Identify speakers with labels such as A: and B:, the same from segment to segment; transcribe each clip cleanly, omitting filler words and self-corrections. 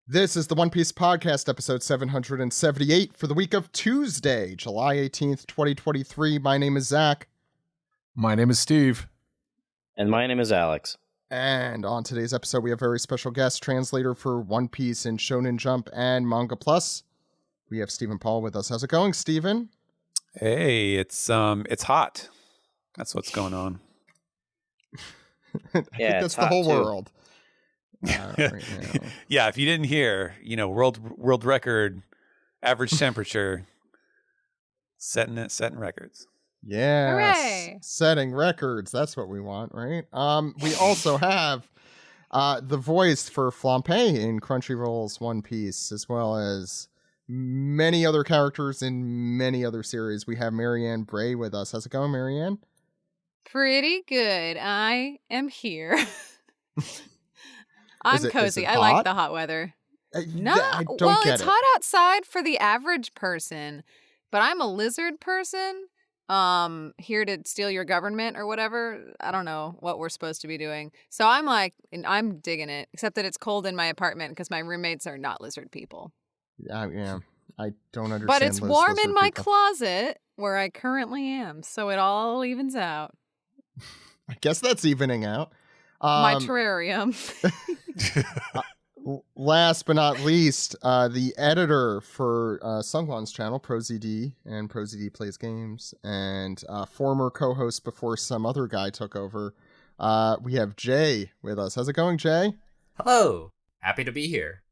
A: This is the One Piece Podcast, episode 778 for the week of Tuesday, July 18th, 2023. My name is Zach.
B: My name is Steve.
C: And my name is Alex.
A: And on today's episode, we have a very special guest, translator for One Piece in Shonen Jump and Manga Plus. We have Stephen Paul with us. How's it going, Stephen?
B: Hey, it's hot. That's what's going on.
A: I think that's the whole world. Right
B: Yeah, if you didn't hear, world record average temperature setting records.
A: Yes.
D: Hooray.
A: Setting records. That's what we want, right? We also have the voice for Flampe in Crunchyroll's One Piece, as well as many other characters in many other series. We have Marianne Bray with us. How's it going, Marianne?
D: Pretty good. I am here. I'm cozy. I
A: hot?
D: like the hot weather.
A: No, I don't
D: well,
A: get
D: it's
A: it.
D: hot outside for the average person, but I'm a lizard person. Here to steal your government or whatever. I don't know what we're supposed to be doing. So I'm digging it, except that it's cold in my apartment because my roommates are not lizard people.
A: Yeah, I don't understand.
D: But it's warm
A: lizard
D: in my
A: people.
D: closet where I currently am, so it all evens out.
A: I guess that's evening out.
D: My terrarium.
A: Last but not least, the editor for Sungwon's channel, ProZD, and ProZD Plays Games, and former co-host before some other guy took over. We have Jay with us. How's it going, Jay?
E: Hello. Happy to be here.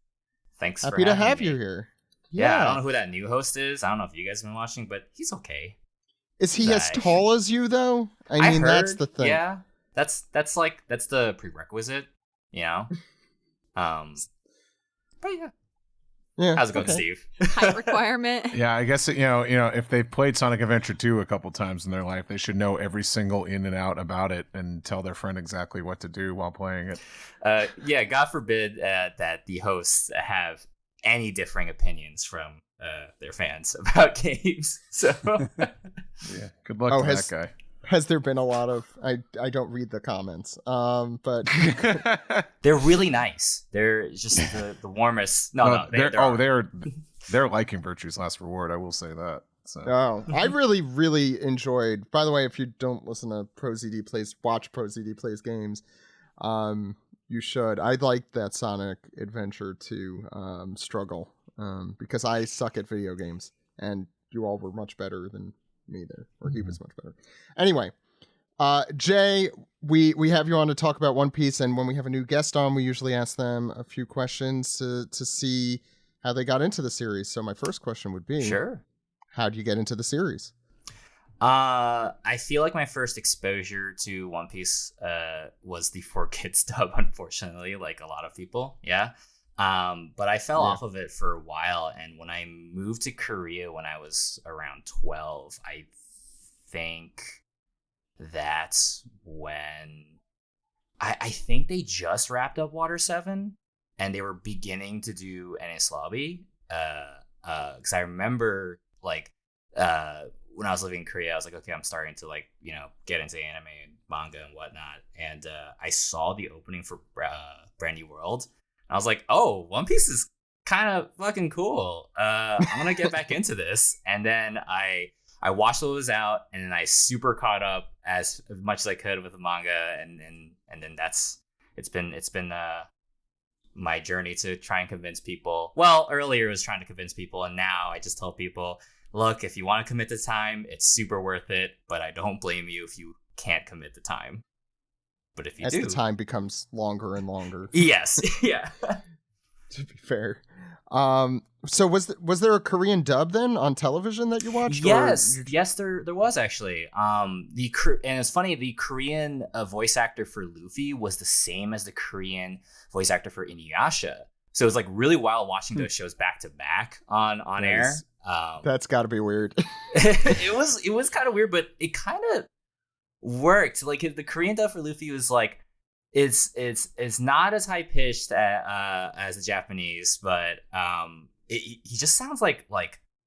E: Thanks for
A: Happy to have
E: me.
A: you here.
E: Yeah, I don't know who that new host is. I don't know if you guys have been watching, but he's okay.
A: Is he as tall as you, though? I mean,
E: heard,
A: that's the thing.
E: Yeah, that's the prerequisite, you know? But yeah. How's it going, Steve?
D: Height requirement.
B: Yeah, I guess if they've played Sonic Adventure 2 a couple times in their life, they should know every single in and out about it and tell their friend exactly what to do while playing it.
E: Yeah, God forbid that the hosts have any differing opinions from their fans about games. So
B: yeah, good luck to that guy.
A: Has there been a lot of I don't read the comments, but
E: they're really nice. They're just the warmest.
B: They're liking Virtue's Last Reward. I will say that. So.
A: I really enjoyed. By the way, if you don't listen to watch ProZD Plays Games, you should. I liked that Sonic Adventure 2 struggle because I suck at video games, and you all were much better than me there, or he was much better. Anyway, Jay, we have you on to talk about One Piece, and when we have a new guest on, we usually ask them a few questions to see how they got into the series. So my first question would be,
E: sure,
A: how'd you get into the series?
E: I feel like my first exposure to One Piece was the 4Kids dub, unfortunately, like a lot of people. Yeah. But I fell off of it for a while, and when I moved to Korea when I was around 12, I think that's when I think they just wrapped up Water 7 and they were beginning to do NS Lobby. Because I remember when I was living in Korea, I was like, okay, I'm starting to get into anime and manga and whatnot. And I saw the opening for Brand New World. I was like, oh, One Piece is kind of fucking cool. I'm going to get back into this. And then I watched what was out, and then I super caught up as much as I could with the manga. And then it's been my journey to try and convince people. Well, earlier it was trying to convince people, and now I just tell people, look, if you want to commit the time, it's super worth it. But I don't blame you if you can't commit the time. But if you
A: As
E: do,
A: the time becomes longer and longer.
E: Yes, yeah.
A: To be fair, so was there a Korean dub then on television that you watched?
E: Yes, there was actually. And it's funny, the Korean voice actor for Luffy was the same as the Korean voice actor for Inuyasha. So it was like really wild watching those shows back to back on air.
A: That's got to be weird.
E: It was kind of weird, but it kind of worked. Like the Korean dub for Luffy was like it's not as high pitched as the Japanese, but he just sounds like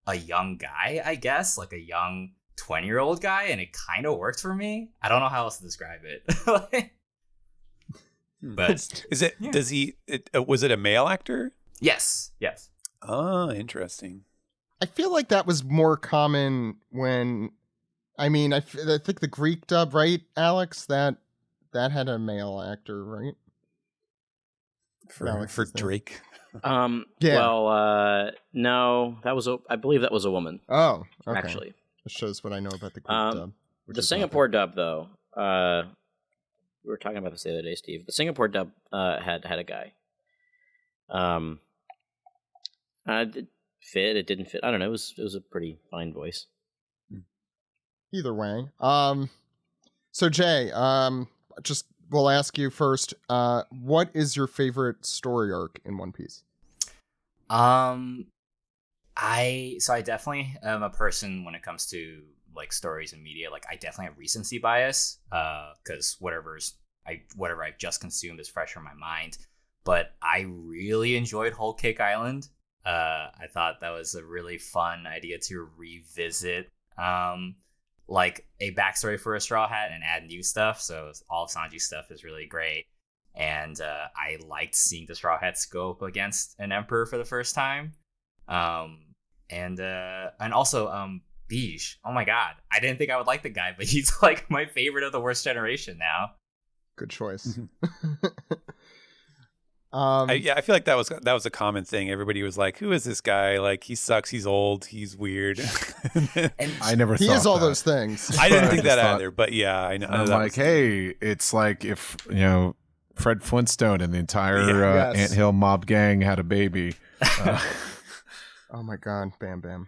E: a young guy, I guess, like a young 20-year-old guy, and it kind of worked for me. I don't know how else to describe it. But
B: was it a male actor?
E: Yes.
F: Oh, interesting.
A: I feel like that was more common when, I mean, I think the Greek dub, right, Alex? That had a male actor, right?
F: For Drake.
A: Yeah.
C: Well, no, I believe that was a woman.
A: Oh, okay.
C: Actually,
A: That shows what I know about the Greek dub.
C: The Singapore dub, though, we were talking about this the other day, Steve. The Singapore dub had a guy. It fit. It didn't fit. I don't know. It was a pretty fine voice.
A: Either way. So Jay, just we'll ask you first. What is your favorite story arc in One Piece?
E: I definitely am a person when it comes to like stories and media. Like I definitely have recency bias, because whatever I've just consumed is fresh in my mind. But I really enjoyed Whole Cake Island. I thought that was a really fun idea to revisit, like a backstory for a Straw Hat and add new stuff. So all of Sanji's stuff is really great. And I liked seeing the Straw Hats go up against an Emperor for the first time. And also Beige. Oh my god. I didn't think I would like the guy, but he's like my favorite of the worst generation now.
A: Good choice.
F: I feel like that was a common thing. Everybody was like, "Who is this guy? Like, he sucks. He's old. He's weird."
E: And
B: I never
A: he
B: thought
A: is all
B: that.
A: those things.
F: I didn't think that either, but yeah, I know.
B: I'm like, hey, it's like if Fred Flintstone and the entire
A: Yes.
B: Anthill mob gang had a baby.
A: Oh my god, Bam Bam.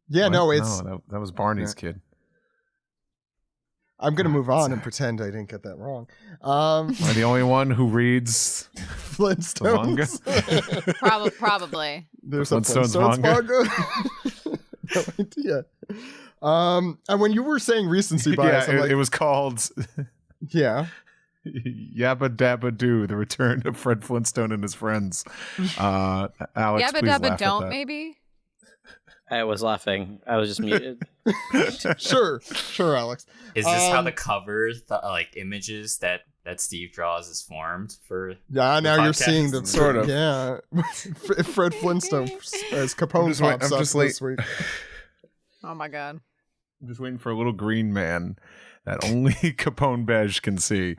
B: That was Barney's kid.
A: I'm gonna move on and pretend I didn't get that wrong.
B: Am I the only one who reads
A: Flintstones.
D: Probably.
A: There's
B: The
A: a
B: Flintstones
A: manga. No idea. And when you were saying recency bias, I'm like,
B: it was called
A: yeah.
B: Yabba Dabba Doo, the return of Fred Flintstone and his friends. Alex,
D: Yabba
B: please
D: dabba
B: laugh
D: don't,
B: at that.
D: maybe?
C: I was laughing. I was just muted.
A: Sure, Alex.
E: Is this how the cover, images that Steve draws is formed for?
A: Yeah, now you're
E: podcast?
A: seeing the
B: Sort of.
A: Yeah, Fred Flintstone as Capone
B: just wait-
A: pops
B: I'm
A: up
B: just late.
A: this week.
D: Oh my god.
B: I'm just waiting for a little green man that only Capone Beige can see.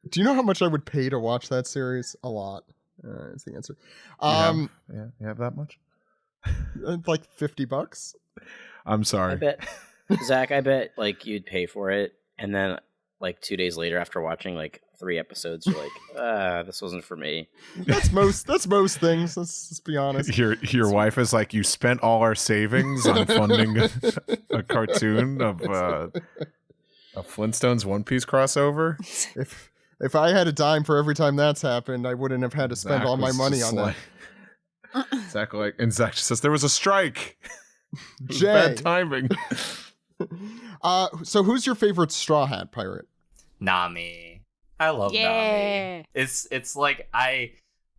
A: Do you know how much I would pay to watch that series? A lot. Is the answer.
B: You have that much?
A: Like $50.
B: I'm sorry.
C: I bet, Zach. I bet like you'd pay for it, and then like 2 days later, after watching like 3 episodes, you're like, this wasn't for me.
A: That's most things. Let's be honest.
B: Your wife is like, you spent all our savings on funding a cartoon of a Flintstones One Piece crossover.
A: If I had a dime for every time that's happened, I wouldn't have had to spend all my money on that.
B: Zach Zach just says there was a strike. It was
A: Jay.
B: bad timing.
A: So who's your favorite Straw Hat pirate?
E: Nami. I love
D: Yeah.
E: Nami. It's like I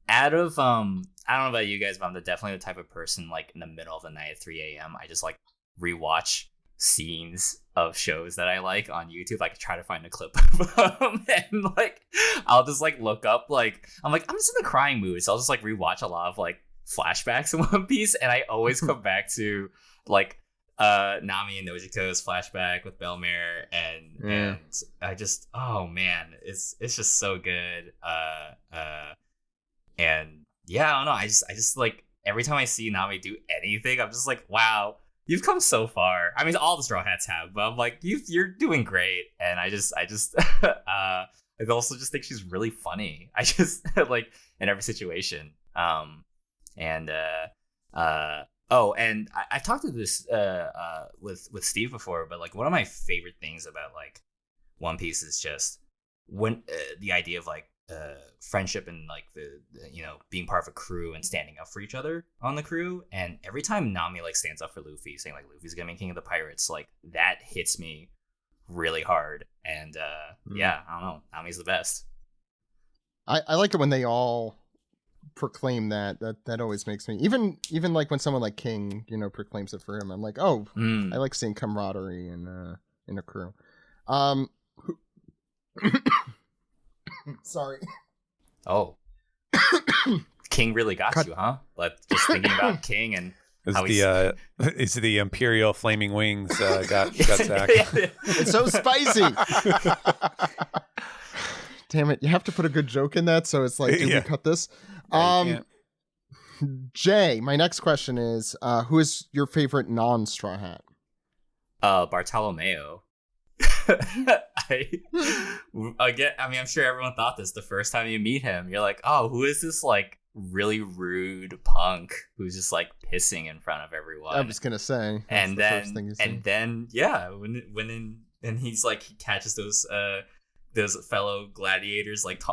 E: don't know about you guys, but I'm definitely the type of person like in the middle of the night at 3 a.m. I just like rewatch scenes of shows that I like on YouTube. Like try to find a clip of them, and like I'll just like look up like I'm just in the crying mood, so I'll just like rewatch a lot of like flashbacks in One Piece, and I always come back to like Nami and Nojiko's flashback with Belmare, and I just, oh man, it's just so good. And yeah, I don't know, I just like every time I see Nami do anything, I'm just like, wow, you've come so far. I mean, all the Straw Hats have, but I'm like, you're doing great. And I also just think she's really funny. I just like in every situation. And I've talked to this with Steve before, but like one of my favorite things about like One Piece is just when the idea of like friendship and like the being part of a crew and standing up for each other on the crew. And every time Nami like stands up for Luffy, saying like Luffy's gonna be king of the pirates, like that hits me really hard. And yeah, I don't know, Nami's the best.
A: I like it when they all proclaim that always makes me, even like when someone like King proclaims it for him, I'm like, oh, I like seeing camaraderie in a crew. Sorry.
E: Oh, King really got you, huh? Like just thinking about King and how
F: is the Imperial Flaming Wings got Zach.
A: It's so spicy. Damn it! You have to put a good joke in that, so it's like, did we cut this? Jay, my next question is, who is your favorite non-Straw Hat?
E: Bartolomeo. I'm sure everyone thought this the first time you meet him. You're like, oh, who is this like really rude punk who's just like pissing in front of everyone?
A: I was gonna say,
E: and then yeah, when he's like, he catches those fellow gladiators like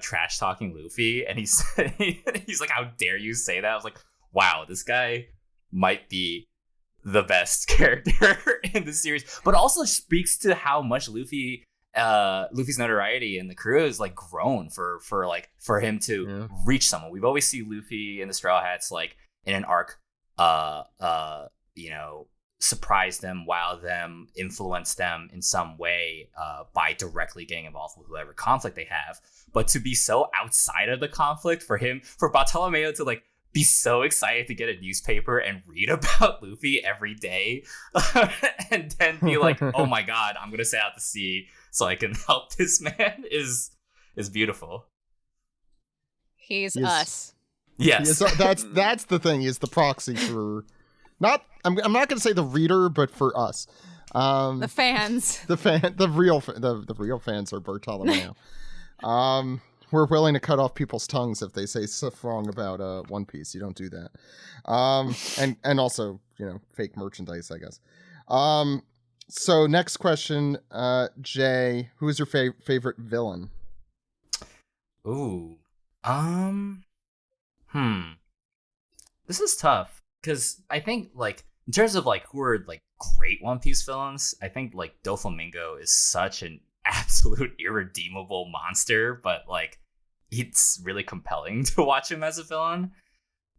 E: trash talking Luffy, and he's like, how dare you say that? I was like, wow, this guy might be the best character in the series, but also speaks to how much Luffy's notoriety in the crew is like grown for him to reach someone. We've always seen Luffy and the Straw Hats like in an arc, surprise them, wow them, influence them in some way by directly getting involved with whatever conflict they have. But to be so outside of the conflict, for Bartolomeo to like be so excited to get a newspaper and read about Luffy every day, and then be like, oh my god, I'm gonna sail out to sea so I can help this man is beautiful.
D: He's us.
E: Yes.
A: That's the thing. He's the proxy for I'm not gonna say the reader, but for us.
D: The fans.
A: The real fans are Bartolomeo. We're willing to cut off people's tongues if they say stuff wrong about One Piece. You don't do that. And also, fake merchandise, I guess. So next question, Jay, who is your favorite villain?
E: Ooh. This is tough because I think like in terms of like who are like great One Piece villains, I think like Doflamingo is such an absolute irredeemable monster, but like it's really compelling to watch him as a villain.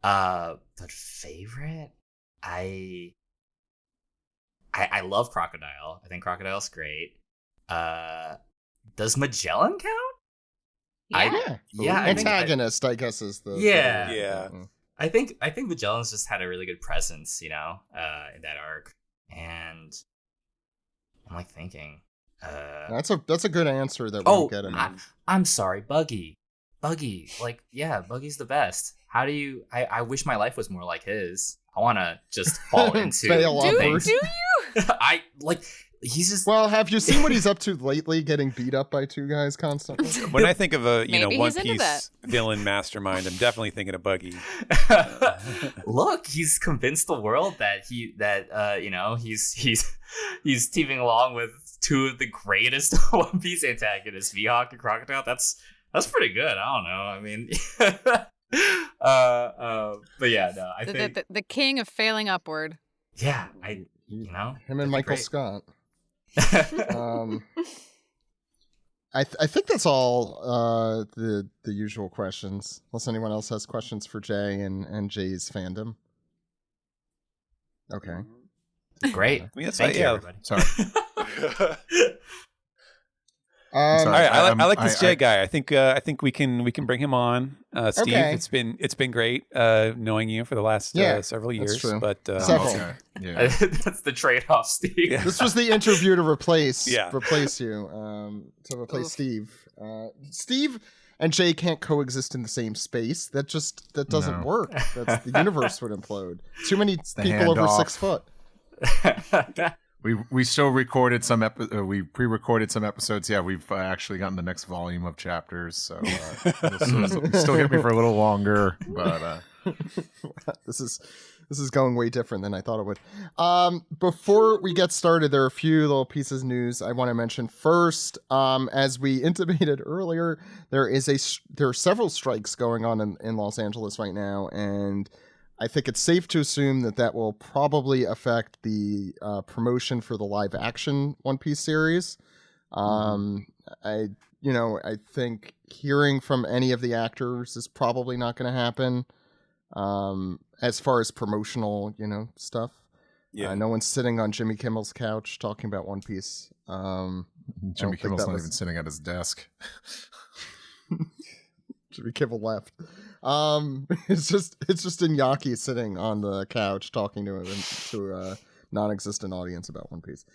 E: But favorite, I love Crocodile. I think Crocodile's great. Does Magellan count?
A: Yeah. Antagonist, I guess, is the
E: yeah. I think Magellan's just had a really good presence, in that arc, and I'm like thinking.
A: That's a good answer that we'll get him.
E: I'm sorry, Buggy, like, yeah, Buggy's the best. How do you? I wish my life was more like his. I want to just fall into
D: things. Do you?
E: I like. He's just.
A: Well, have you seen what he's up to lately? Getting beat up by two guys constantly.
F: When I think of a One
D: he's
F: Piece villain mastermind, I'm definitely thinking of Buggy.
E: Look, he's convinced the world that he's teaming along with two of the greatest One Piece antagonists, Mihawk and Crocodile. That's pretty good. I don't know. I mean, but yeah, no. I think
D: the king of failing upward.
E: Yeah,
A: him and Michael Scott. I think that's all the usual questions, unless anyone else has questions for Jay and Jay's fandom. Okay,
E: great. Thank you, everybody.
B: Sorry.
F: All right, I like this Jay guy. I think we can bring him on, Steve.
A: Okay.
F: It's been great knowing you for the last several years.
A: That's true.
F: But
A: Several.
B: Okay. Yeah.
E: That's the trade-off, Steve.
F: Yeah.
A: This was the interview to replace you, Steve. Steve and Jay can't coexist in the same space. That doesn't work. The universe would implode. Too many people over 6 foot.
B: We still recorded some we pre-recorded some episodes. Yeah, we've actually gotten the next volume of chapters, so still get me for a little longer. But
A: this is going way different than I thought it would. Before we get started, there are a few little pieces of news I want to mention. First, as we intimated earlier, there are several strikes going on in Los Angeles right now, and I think it's safe to assume that will probably affect the promotion for the live action One Piece series. I think hearing from any of the actors is probably not going to happen. As far as promotional, stuff. Yeah. No one's sitting on Jimmy Kimmel's couch talking about One Piece.
B: Jimmy Kimmel's not even sitting at his desk.
A: Jimmy Kimmel left. It's just Iñaki sitting on the couch talking to a non-existent audience about One Piece.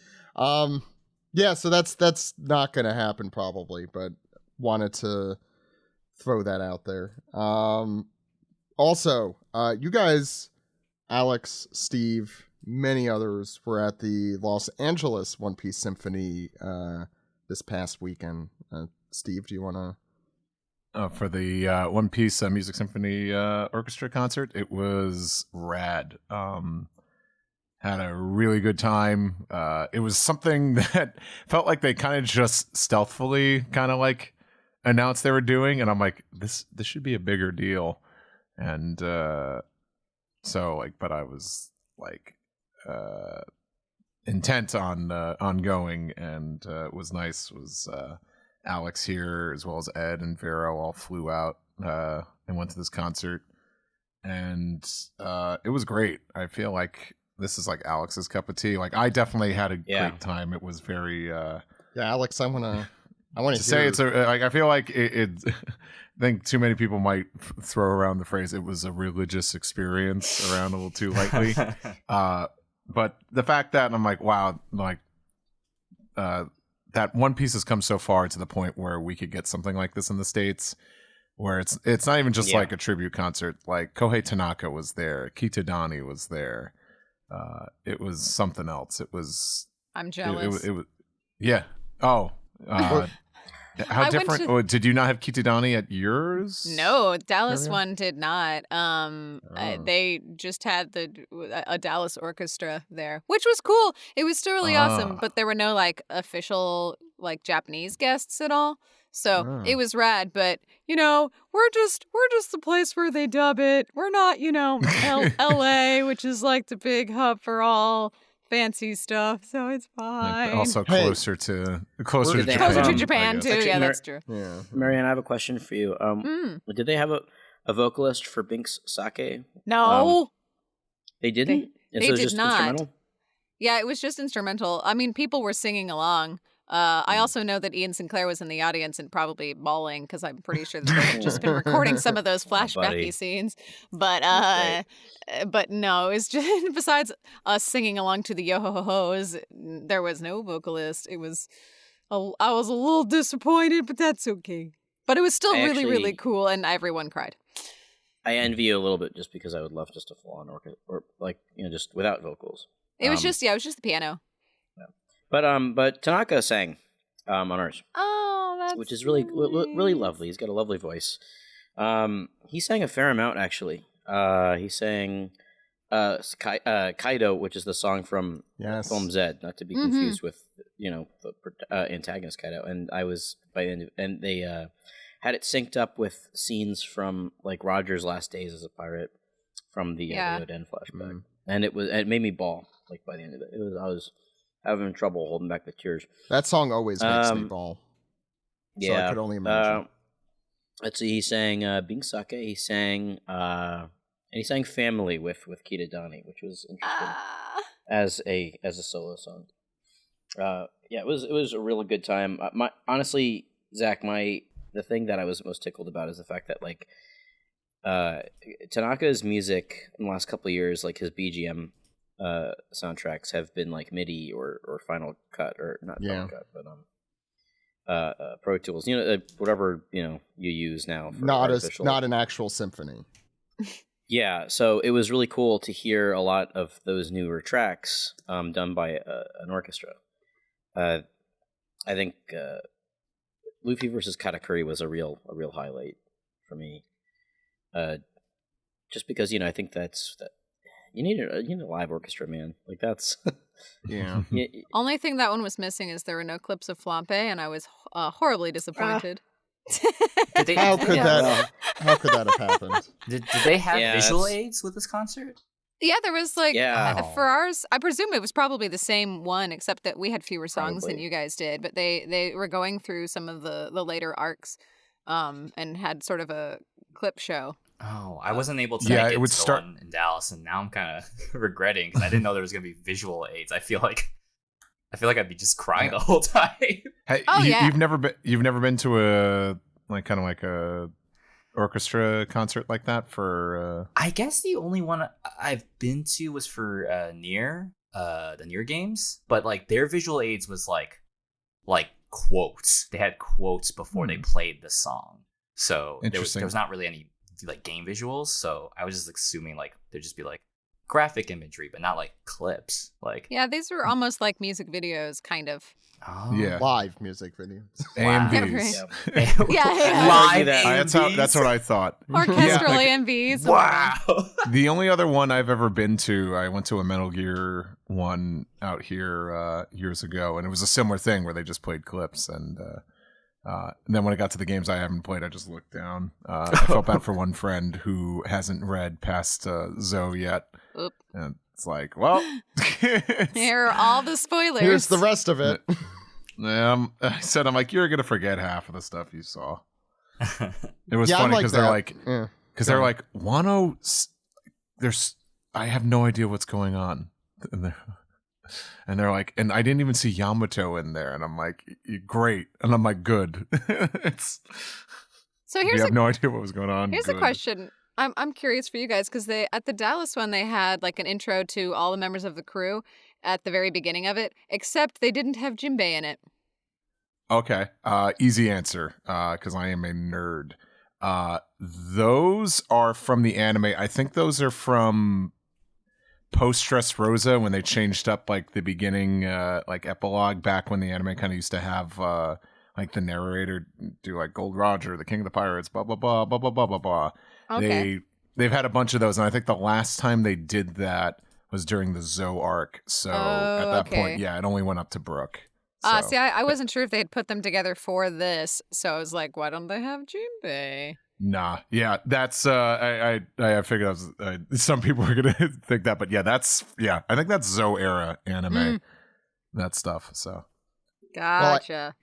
A: Yeah, so that's not gonna happen probably, but wanted to throw that out there. Also, you guys, Alex, Steve, many others were at the Los Angeles One Piece Symphony this past weekend. Steve, do you want to?
B: For the One Piece Music Symphony Orchestra concert, it was rad. Had a really good time. It was something that felt like they kind of just stealthily kind of like announced they were doing, and I'm like, this should be a bigger deal. And so like, but I was like intent on going, and it was nice. It was Alex here as well as Ed and Vero all flew out and went to this concert, and it was great. I feel like this is like Alex's cup of tea. Like I definitely had a great time. It was very
A: yeah, Alex, I want to
B: say it's a like I feel like it I think too many people might throw around the phrase it was a religious experience around a little too lightly. But the fact that I'm like, wow, like that One Piece has come so far to the point where we could get something like this in the States, where it's not even just like a tribute concert. Like Kohei Tanaka was there, Kitadani was there. It was something else. It was.
D: I'm jealous.
B: It was. Yeah. Oh. How different? Did you not have Kitadani at yours?
D: No, Dallas one did not. They just had a Dallas orchestra there, which was cool. It was still really awesome, but there were no like official like Japanese guests at all. So it was rad, but we're just the place where they dub it. We're not, LA, which is like the big hub for all fancy stuff. So it's fine.
B: Also closer to Japan.
D: Closer to Japan too.
C: Actually,
D: yeah, that's true.
A: Yeah.
C: Marianne, I have a question for you. Did they have a vocalist for Binks Sake?
D: No,
C: they didn't.
D: They
C: so it was
D: did
C: just
D: not.
C: Instrumental?
D: Yeah, it was just instrumental. I mean, people were singing along. I also know that Ian Sinclair was in the audience and probably bawling because I'm pretty sure that they had just been recording some of those flashbacky scenes. But no, it's just besides us singing along to the Yo Ho Ho Ho's, there was no vocalist. I was a little disappointed, but that's okay. But it was still really cool, and everyone cried.
C: I envy you a little bit just because I would love just a full-on orchestra, or like just without vocals.
D: It was just the piano.
C: But Tanaka sang on ours.
D: Oh, that's
C: which is really lovely. He's got a lovely voice. He sang a fair amount actually. He sang Kaido, which is the song from Film Z, not to be confused with the antagonist Kaido. And I was by the end and they had it synced up with scenes from like Roger's last days as a pirate from the Oden flashback, and it made me bawl like by the end of it. I was having trouble holding back the tears. That
A: song always makes me bawl. So I could only imagine.
C: Let's see. He sang Binks Sake. He sang and he sang "Family" with Kitadani, which was interesting as a solo song. It was a really good time. Honestly, Zach, the thing that I was most tickled about is the fact that like Tanaka's music in the last couple of years, like his BGM soundtracks have been like MIDI or Final Cut or not Final Cut, but Pro Tools. Whatever you use now. For
A: not an actual symphony.
C: Yeah, so it was really cool to hear a lot of those newer tracks done by an orchestra. I think Luffy versus Katakuri was a real highlight for me. Just because I think that's that. You need a live orchestra, man. Like that's
A: yeah.
D: Only thing that one was missing is there were no clips of Flampe, and I was horribly disappointed.
A: How could that have happened?
E: Did they have visual aids with this concert?
D: Yeah, there was like for ours. I presume it was probably the same one, except that we had fewer songs than you guys did. But they were going through some of the later arcs, and had sort of a clip show.
E: Oh, I wasn't able to make it to the one in Dallas, and now I'm kind of regretting because I didn't know there was going to be visual aids. I feel like I'd be just crying the whole time.
B: Hey, you've never been to a orchestra concert like that for?
E: I guess the only one I've been to was for Nier, the Nier games, but like their visual aids was like quotes. They had quotes before they played the song, so there was not really any like game visuals. So I was just assuming like there'd just be like graphic imagery, but not like clips. Like
D: these were almost like music videos, kind of.
E: Oh.
B: Yeah,
A: live music videos.
B: AMVs.
E: Live AMVs.
B: That's what I thought.
D: Orchestral AMVs.
E: Wow.
B: The only other one I've ever been to, I went to a Metal Gear one out here years ago, and it was a similar thing where they just played clips. And then when I got to the games I haven't played, I just looked down. I felt bad for one friend who hasn't read past Zoe yet.
D: Oop.
B: And it's like, well,
D: here are all the spoilers.
A: Here's the rest of it.
B: I said, I'm like, you're gonna forget half of the stuff you saw. It was funny because they're like, Wano, I have no idea what's going on, and they're like, and I didn't even see Yamato in there, and I'm like, great, and I'm like, good.
D: So
B: you have no idea what was going on.
D: Here's a question. I'm curious for you guys because at the Dallas one they had like an intro to all the members of the crew at the very beginning of it, except they didn't have Jinbei in it.
B: Okay, easy answer because I am a nerd. Those are from the anime. I think those are from post Dressrosa when they changed up like the beginning like epilogue back when the anime kind of used to have like the narrator do like Gold Roger, the King of the Pirates, blah blah blah blah blah blah blah blah.
D: Okay.
B: They've had a bunch of those, and I think the last time they did that was during the Zoe arc. So at that point, yeah, it only went up to Brooke. So.
D: See, I wasn't sure if they had put them together for this, so I was like, why don't they have Jinbei?
B: Nah, yeah, that's I figured some people were gonna think that, but I think that's Zoe era anime, that stuff. So
D: gotcha.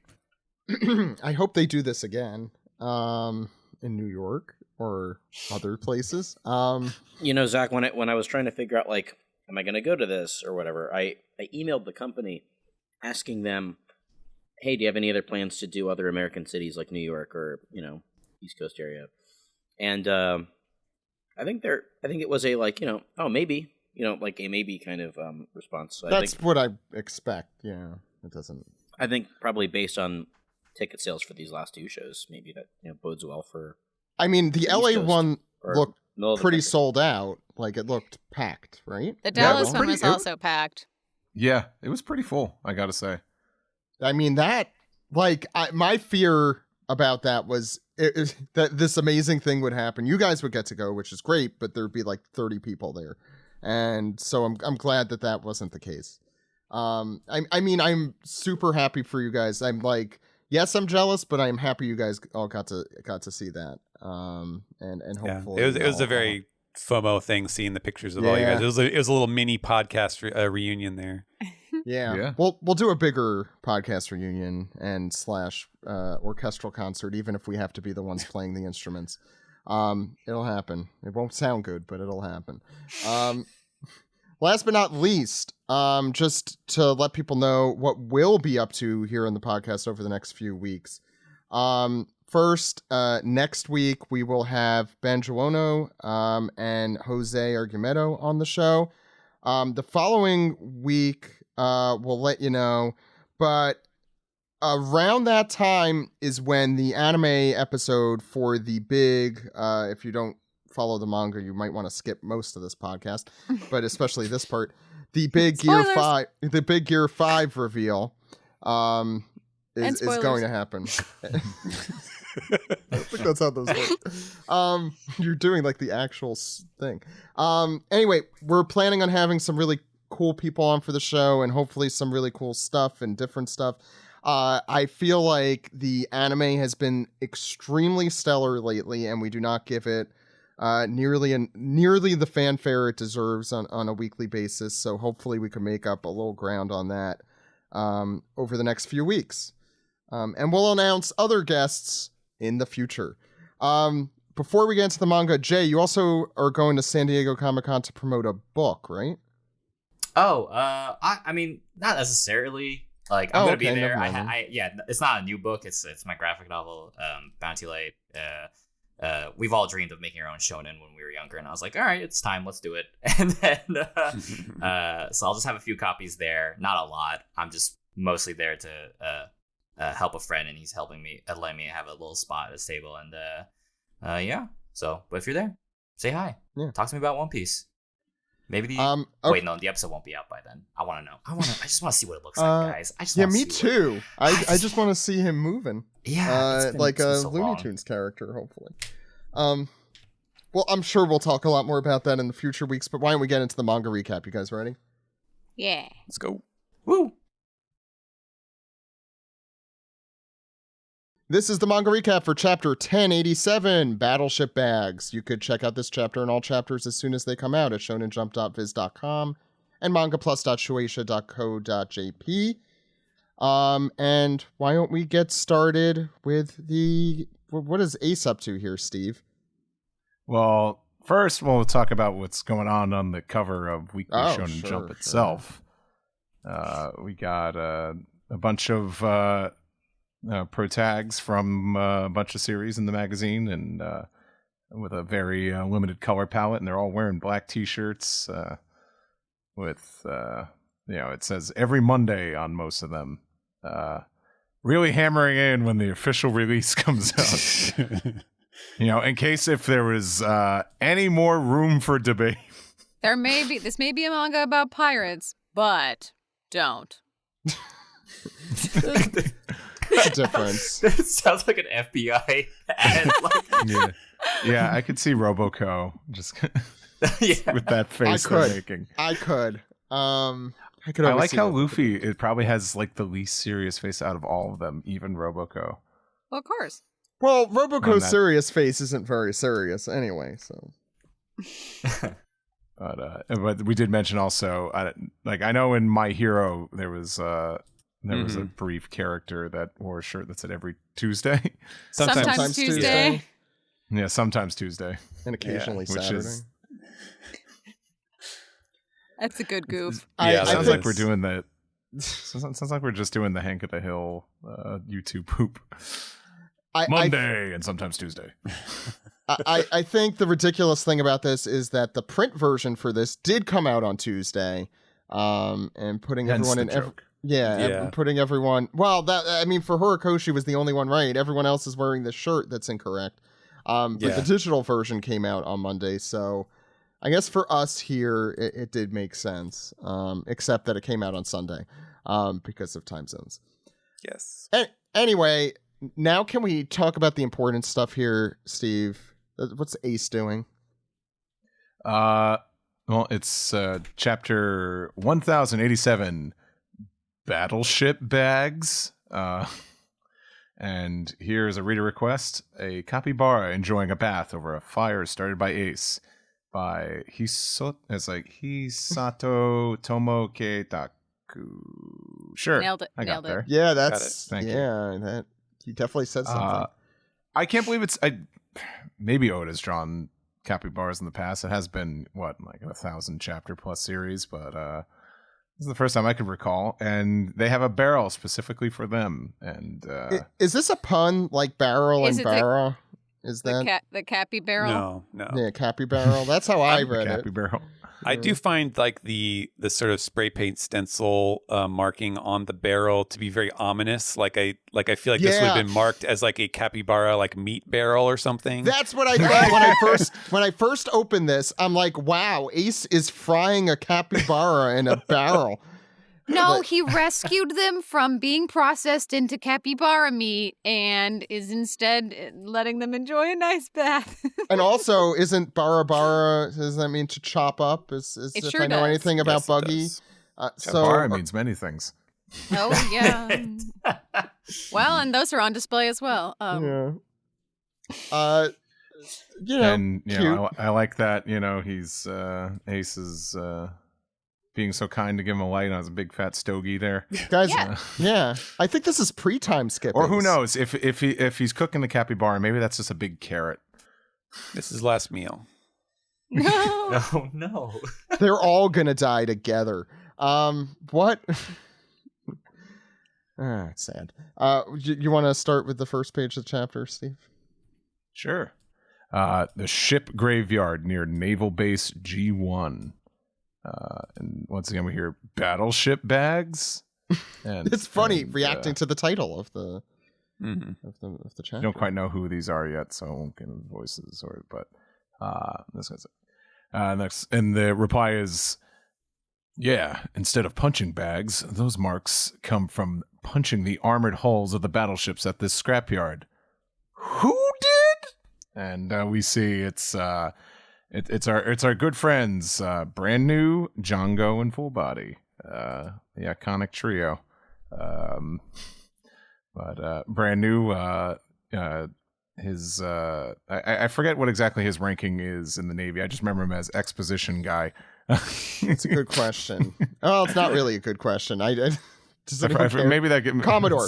A: Well, I hope they do this again in New York or other places.
C: Zach, when I was trying to figure out like, am I going to go to this or whatever, I emailed the company asking them, hey, do you have any other plans to do other American cities like New York or East Coast area? And I think it was a like oh maybe like a maybe kind of response. So
A: that's what I expect. Yeah, it doesn't.
C: I think probably based on ticket sales for these last two shows, maybe that bodes well for.
A: I mean, the LA one looked pretty sold out. Like, it looked packed, right?
D: The Dallas one was also packed.
B: Yeah, it was pretty full, I gotta say.
A: I mean, that, like, my fear about that was that this amazing thing would happen. You guys would get to go, which is great, but there'd be like 30 people there. And so I'm glad that wasn't the case. I mean, I'm super happy for you guys. I'm like, yes, I'm jealous, but I'm happy you guys all got to see that. And hopefully
F: it was a very FOMO thing seeing the pictures of all you guys. It was a little mini podcast reunion there.
A: Yeah. We'll do a bigger podcast reunion and / orchestral concert, even if we have to be the ones playing the instruments. It'll happen. It won't sound good, but it'll happen. Last but not least, just to let people know what we'll be up to here in the podcast over the next few weeks. First, next week, we will have Banjo and Jose Argumedo on the show. The following week, we'll let you know. But around that time is when the anime episode for the big, if you don't follow the manga, you might want to skip most of this podcast, but especially this part, the big Gear 5 reveal is going to happen. I don't think that's how those work. You're doing like the actual thing. Anyway, we're planning on having some really cool people on for the show and hopefully some really cool stuff and different stuff. I feel like the anime has been extremely stellar lately, and we do not give it nearly the fanfare it deserves on a weekly basis. So hopefully we can make up a little ground on that over the next few weeks. And we'll announce other guests in the future. Before we get into the manga, Jay, you also are going to San Diego Comic-Con to promote a book, right?
E: Oh, I mean, not necessarily. Like, I'm gonna be there. It's not a new book. It's my graphic novel, Bounty Light, we've all dreamed of making our own shonen when we were younger, and I was like, all right, it's time, let's do it. And then so I'll just have a few copies there, not a lot. I'm just mostly there to help a friend, and he's helping me, letting me have a little spot at his table. And yeah, so but if you're there, say hi.
A: Yeah.
E: Talk to me about One Piece. Maybe the
A: okay.
E: wait, no, the episode won't be out by then. I want to know. I just want to see what it looks like, guys. I just
A: yeah,
E: wanna
A: me
E: see
A: too. I just want to see him moving.
E: Yeah,
A: like a
E: so
A: Looney
E: long.
A: Tunes character, hopefully. Well, I'm sure we'll talk a lot more about that in the future weeks. But why don't we get into the manga recap? You guys ready?
D: Yeah.
F: Let's go.
E: Woo!
A: This is the manga recap for chapter 1087, Battleship Bags. You could check out this chapter and all chapters as soon as they come out at shonenjump.viz.com and mangaplus.shueisha.co.jp. And why don't we get started with what is Ace up to here, Steve?
B: Well, first we'll talk about what's going on the cover of Weekly Shonen Jump itself. We got a bunch of pro tags from a bunch of series in the magazine, and with a very limited color palette, and they're all wearing black t-shirts with it says every Monday on most of them, really hammering in when the official release comes out. In case if there was any more room for debate.
D: This may be a manga about pirates, but don't.
A: That's a difference.
E: That sounds like an FBI ad.
B: Yeah, I could see Roboco just with that face they're making.
A: I could. I
B: like how Luffy, it probably has like the least serious face out of all of them, even Roboco.
D: Well, of course.
A: Well, Roboco's serious face isn't very serious anyway, so.
B: But we did mention also, I know in My Hero there was a brief character that wore a shirt that said every Tuesday.
D: Sometimes Tuesday.
B: Yeah, sometimes Tuesday.
A: And occasionally Saturday.
D: That's a good goof.
B: Yeah, sounds like we're doing that. Sounds like we're just doing the Hank of the Hill YouTube poop. Monday and sometimes Tuesday.
A: I think the ridiculous thing about this is that the print version for this did come out on Tuesday, and putting everyone in. Putting everyone. Well, for Horikoshi was the only one right. Everyone else is wearing the shirt that's incorrect. But the digital version came out on Monday, so I guess for us here it did make sense, except that it came out on Sunday because of time zones.
F: Yes.
A: Anyway, now can we talk about the important stuff here, Steve? What's Ace doing?
B: Well, it's chapter 1087, Battleship Bags. And here's a reader request: a capybara enjoying a bath over a fire started by Ace by Hisato Tomoke Taku. Sure.
D: Nailed it.
B: I got there.
A: Yeah, that's Thank you. That he definitely said something.
B: I can't believe maybe Oda's drawn capybaras in the past. It has been like a 1,000 chapter plus series, but this is the first time I could recall, and they have a barrel specifically for them. And
A: is this a pun, like barrel and barra? Is that
D: the cappy barrel?
F: No.
A: Yeah, cappy barrel. That's how I read it.
B: Barrel.
F: I do find like the sort of spray paint stencil marking on the barrel to be very ominous. Like I feel like this would have been marked as like a capybara like meat barrel or something.
A: That's what I thought when I first opened this. I'm like, wow, Ace is frying a capybara in a barrel.
D: No, he rescued them from being processed into capybara meat and is instead letting them enjoy a nice bath.
A: And also, isn't bara, does that mean to chop up? If I know anything about Buggy.
B: Bara means many things.
D: Oh, yeah. Well, and those are on display as well.
A: I
B: like that, he's Ace is being so kind to give him a light on his big fat stogie there,
A: guys. Yeah, I think this is pre-time skipping.
B: Or who knows if he's cooking the capybara, maybe that's just a big carrot.
F: This is last meal.
D: No.
E: Oh no,
A: they're all gonna die together. What? It's sad. You want to start with the first page of the chapter, Steve?
B: Sure. The ship graveyard near Naval Base G1. And once again, we hear Battleship Bags. And
A: it's funny reacting to the title of the of the chapter.
B: I don't quite know who these are yet, so I won't get into voices but this guy's next, and the reply is, yeah, instead of punching bags, those marks come from punching the armored hulls of the battleships at this scrapyard. Who did? And we see it's our good friends, brand new Django and Full Body, the iconic trio. But brand new, his I forget what exactly his ranking is in the Navy. I just remember him as exposition guy.
A: It's a good question. Oh, it's not really a good question.
B: Maybe that get
A: Commodore.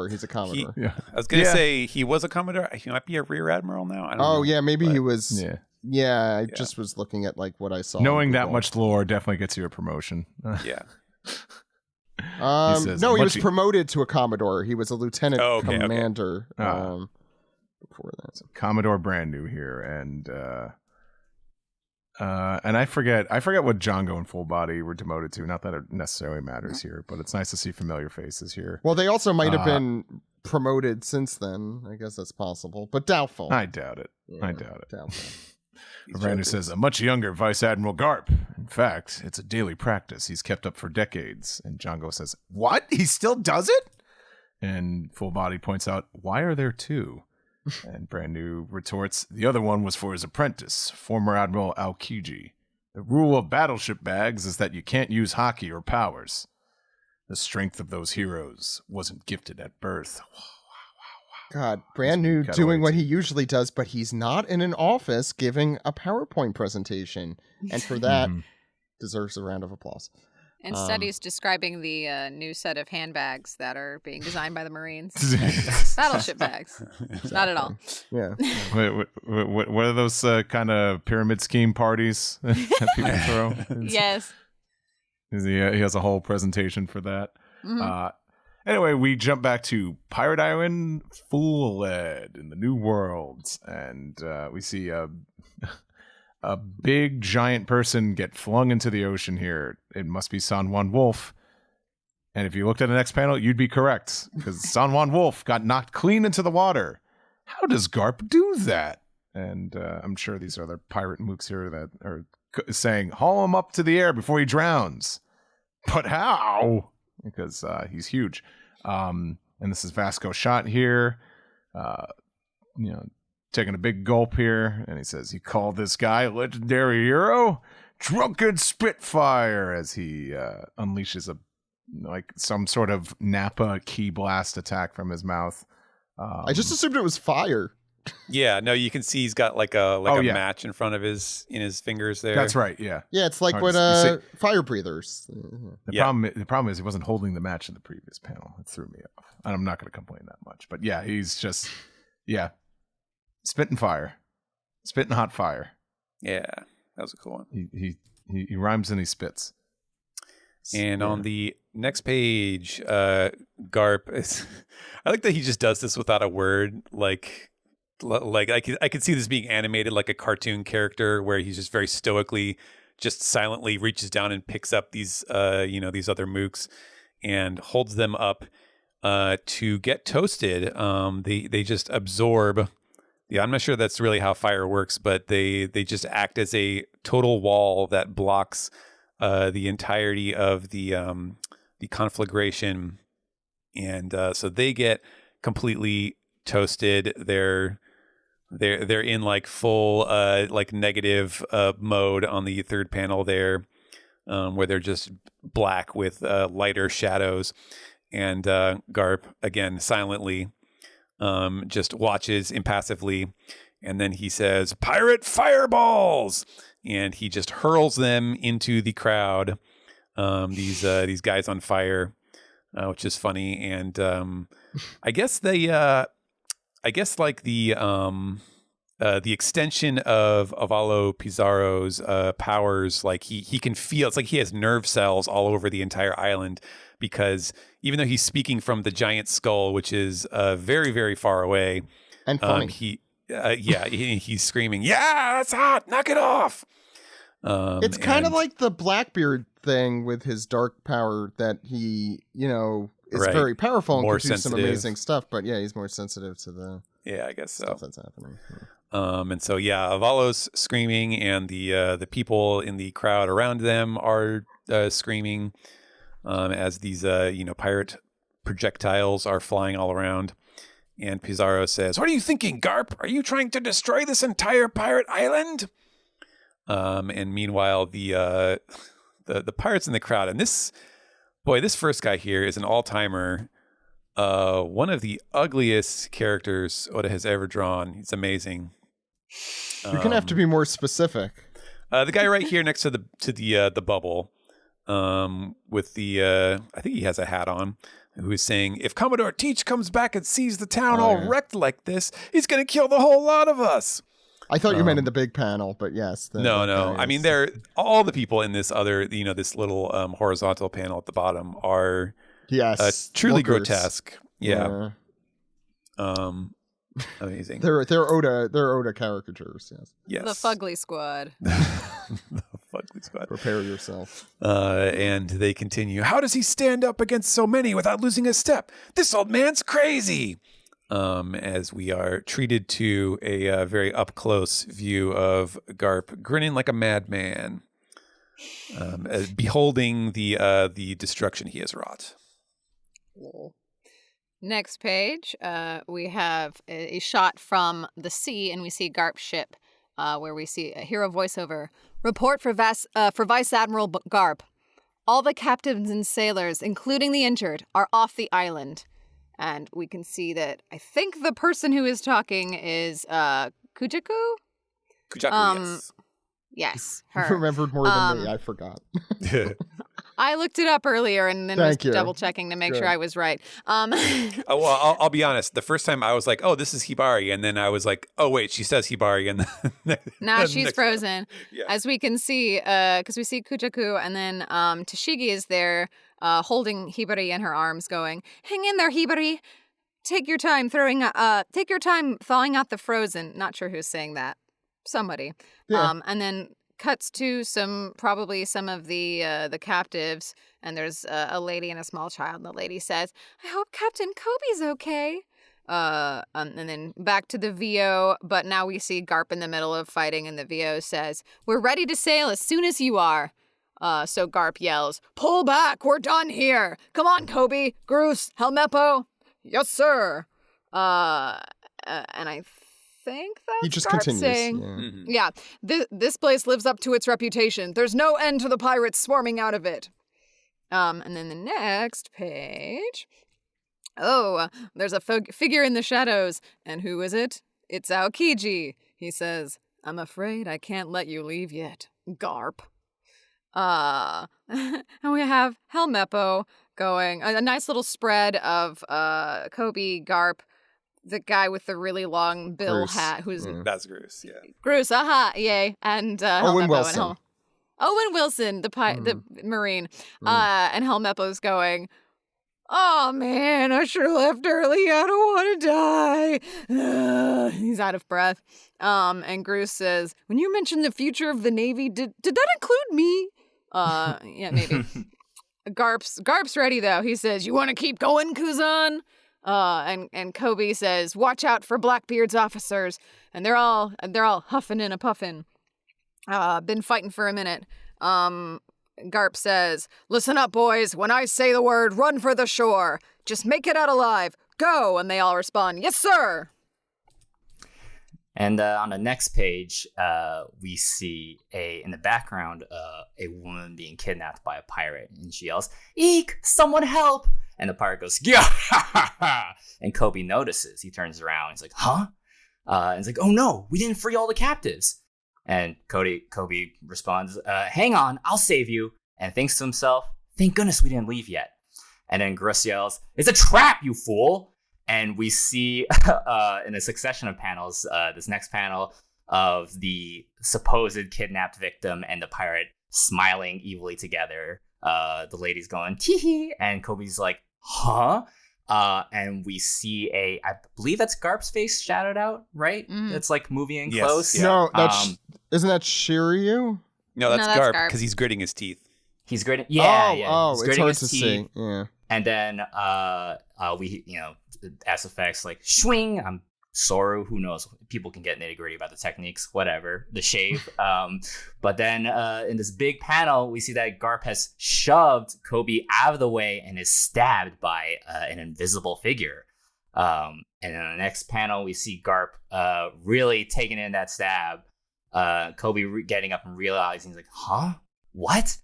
A: He's a Commodore.
F: I was gonna say he was a Commodore. He might be a Rear Admiral now. I don't know.
A: Yeah, maybe he was. Yeah, I just was looking at like what I saw.
B: Knowing that much lore definitely gets you a promotion.
F: Yeah.
A: No, he was promoted to a Commodore. He was a lieutenant commander before that.
B: So Commodore brand new here, and I forget what Django and Full Body were demoted to. Not that it necessarily matters here, but it's nice to see familiar faces here.
A: Well, they also might have been promoted since then. I guess that's possible, but doubtful.
B: I doubt it.
A: Yeah, doubtful.
B: Brandon says, a much younger Vice Admiral Garp. In fact, it's a daily practice he's kept up for decades. And Django says, what? He still does it? And Full Body points out, why are there two? And Brand New retorts, the other one was for his apprentice, former Admiral Aokiji. The rule of Battleship Bags is that you can't use haki or powers. The strength of those heroes wasn't gifted at birth.
A: God, Brand New doing what he usually does, but he's not in an office giving a PowerPoint presentation. And for that, deserves a round of applause.
D: Instead, he's describing the new set of handbags that are being designed by the Marines. Battleship bags. Not at all.
A: Yeah.
B: What are those kind of pyramid scheme parties that people throw?
D: Yes.
B: He has a whole presentation for that. Mm-hmm. Anyway, we jump back to Pirate Island, Full Lead in the New Worlds, and we see a big giant person get flung into the ocean here. It must be San Juan Wolf. And if you looked at the next panel, you'd be correct, because San Juan Wolf got knocked clean into the water. How does Garp do that? And I'm sure these are other pirate mooks here that are saying, haul him up to the air before he drowns. But how? Because he's huge. And this is Vasco shot here, taking a big gulp here. And he says he called this guy a legendary hero, Drunken Spitfire, as he unleashes some sort of Nappa key blast attack from his mouth.
A: I just assumed it was fire.
F: Yeah, no, you can see he's got like a match in front of his fingers there.
B: That's right. Yeah.
A: Yeah, it's like what fire breathers.
B: The problem is he wasn't holding the match in the previous panel. It threw me off. And I'm not going to complain that much. But yeah, he's just spitting fire, spitting hot fire.
F: Yeah, that was a cool one.
B: He rhymes and he spits.
F: And on the next page, Garp is. I like that he just does this without a word, like I could see this being animated like a cartoon character where he's just very stoically just silently reaches down and picks up these these other mooks and holds them up to get toasted. They just absorb. Yeah, I'm not sure that's really how fire works, but they just act as a total wall that blocks the entirety of the conflagration, and so they get completely toasted. They're in like full like negative mode on the third panel there, where they're just black with lighter shadows, and Garp again silently just watches impassively, and then he says, "Pirate fireballs!" and he just hurls them into the crowd. These guys on fire, which is funny, and I guess like the extension of Avalo Pizarro's powers, like he can feel, it's like he has nerve cells all over the entire island, because even though he's speaking from the giant skull, which is very, very far away,
A: and funny.
F: he's screaming, "Yeah, that's hot! Knock it off!"
A: It's kind of like the Blackbeard thing with his dark power that he, is very powerful and
F: more
A: can do some
F: sensitive.
A: amazing stuff. But yeah, he's more sensitive to the
F: I guess
A: stuff that's happening.
F: And so Avalo's screaming, and the people in the crowd around them are screaming as these pirate projectiles are flying all around. And Pizarro says, "What are you thinking, Garp? Are you trying to destroy this entire pirate island?" And meanwhile, the pirates in the crowd, and this first guy here is an all-timer. One of the ugliest characters Oda has ever drawn. He's amazing.
A: You're gonna have to be more specific.
F: The guy right here next to the bubble, with the I think he has a hat on, who is saying, "If Commodore Teach comes back and sees the town wrecked like this, he's gonna kill the whole lot of us."
A: I thought you meant in the big panel, but yes.
F: No. I mean, all the people in this other, this little horizontal panel at the bottom are truly grotesque. Yeah. Amazing.
A: They're Oda caricatures.
F: Yes.
D: The Fugly Squad.
F: The Fugly Squad.
A: Prepare yourself.
F: And they continue. "How does he stand up against so many without losing a step? This old man's crazy." As we are treated to a very up close view of Garp grinning like a madman, beholding the destruction he has wrought.
D: Next page, we have a shot from the sea, and we see Garp's ship, where we see a hero voiceover. "Report for Vice Admiral Garp. All the captains and sailors, including the injured, are off the island." And we can see that I think the person who is talking is Kujaku?
F: Kujaku,
D: yes,
A: You
D: her.
A: remembered more than me. I forgot.
D: I looked it up earlier and then was double checking to make sure I was right.
F: Well, I'll be honest. The first time I was like, "Oh, this is Hibari," and then I was like, "Oh, wait, she says Hibari," and then
D: now she's frozen.
F: Yeah.
D: As we can see, because we see Kujaku, and then Tashigi is there, holding Hibari in her arms, going, "Hang in there, Hibari. Take your time thawing out the frozen." Not sure who's saying that. Somebody.
A: Yeah.
D: And then cuts to probably some of the captives, and there's a lady and a small child, and the lady says, "I hope Captain Kobe's okay." And then back to the VO, but now we see Garp in the middle of fighting, and the VO says, "We're ready to sail as soon as you are." So Garp yells, "Pull back, we're done here. Come on, Kobe, Groose, Helmeppo." "Yes, sir." And I think that's
A: He just
D: Garp
A: continues.
D: saying, yeah, this place lives up to its reputation. There's no end to the pirates swarming out of it. And then the next page. Oh, there's a figure in the shadows. And who is it? It's Aokiji. He says, "I'm afraid I can't let you leave yet, Garp." And we have Helmeppo going, a nice little spread of Kobe, Garp, the guy with the really long bill
A: Groose.
D: hat, who's
F: That's Groose, yeah.
D: Groose, yay, and
A: Owen
D: Helmeppo
A: Wilson.
D: and Owen Wilson, the Marine, and Helmeppo's going, "Oh man, I sure left early. I don't want to die." He's out of breath. And Groose says, "When you mentioned the future of the Navy, did that include me?" Yeah, maybe. Garp's ready though. He says, "You want to keep going, Kuzan?" And Kobe says, "Watch out for Blackbeard's officers." And they're all huffing and a puffing. Been fighting for a minute. Garp says, "Listen up, boys. When I say the word, run for the shore. Just make it out alive. Go!" And they all respond, "Yes, sir."
E: And on the next page, we see in the background a woman being kidnapped by a pirate, and she yells, "Eek! Someone help!" And the pirate goes, "Yeah!" And Kobe notices. He turns around. He's like, "Huh?" And he's like, "Oh no, we didn't free all the captives." And Kobe responds, "Hang on, I'll save you." And thinks to himself, "Thank goodness we didn't leave yet." And then Groose yells, "It's a trap, you fool!" And we see in a succession of panels, this next panel of the supposed kidnapped victim and the pirate smiling evilly together. The lady's going, "Tee hee," and Kobe's like, "Huh?" And we see I believe that's Garp's face shadowed out, right? It's like moving in close.
A: Yeah. No, that's isn't that Shiryu?
F: No, that's Garp because he's gritting his teeth.
E: He's gritting. Yeah.
A: He's it's hard to see. Yeah.
E: And then we, S effects like swing. I'm Soru. Who knows? People can get nitty gritty about the techniques. Whatever. The shave. But then in this big panel, we see that Garp has shoved Kobe out of the way and is stabbed by an invisible figure. And in the next panel, we see Garp really taking in that stab. Kobe getting up and realizing he's like, huh? What?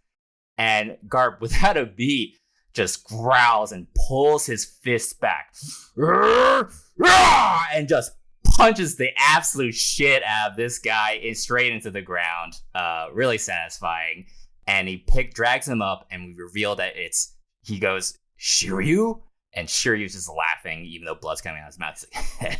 E: And Garp, without a beat, just growls and pulls his fist back and just punches the absolute shit out of this guy straight into the ground. Really satisfying. And he drags him up, and we reveal that he goes, Shiryu? And Shiryu's just laughing, even though blood's coming out of his mouth. He's like,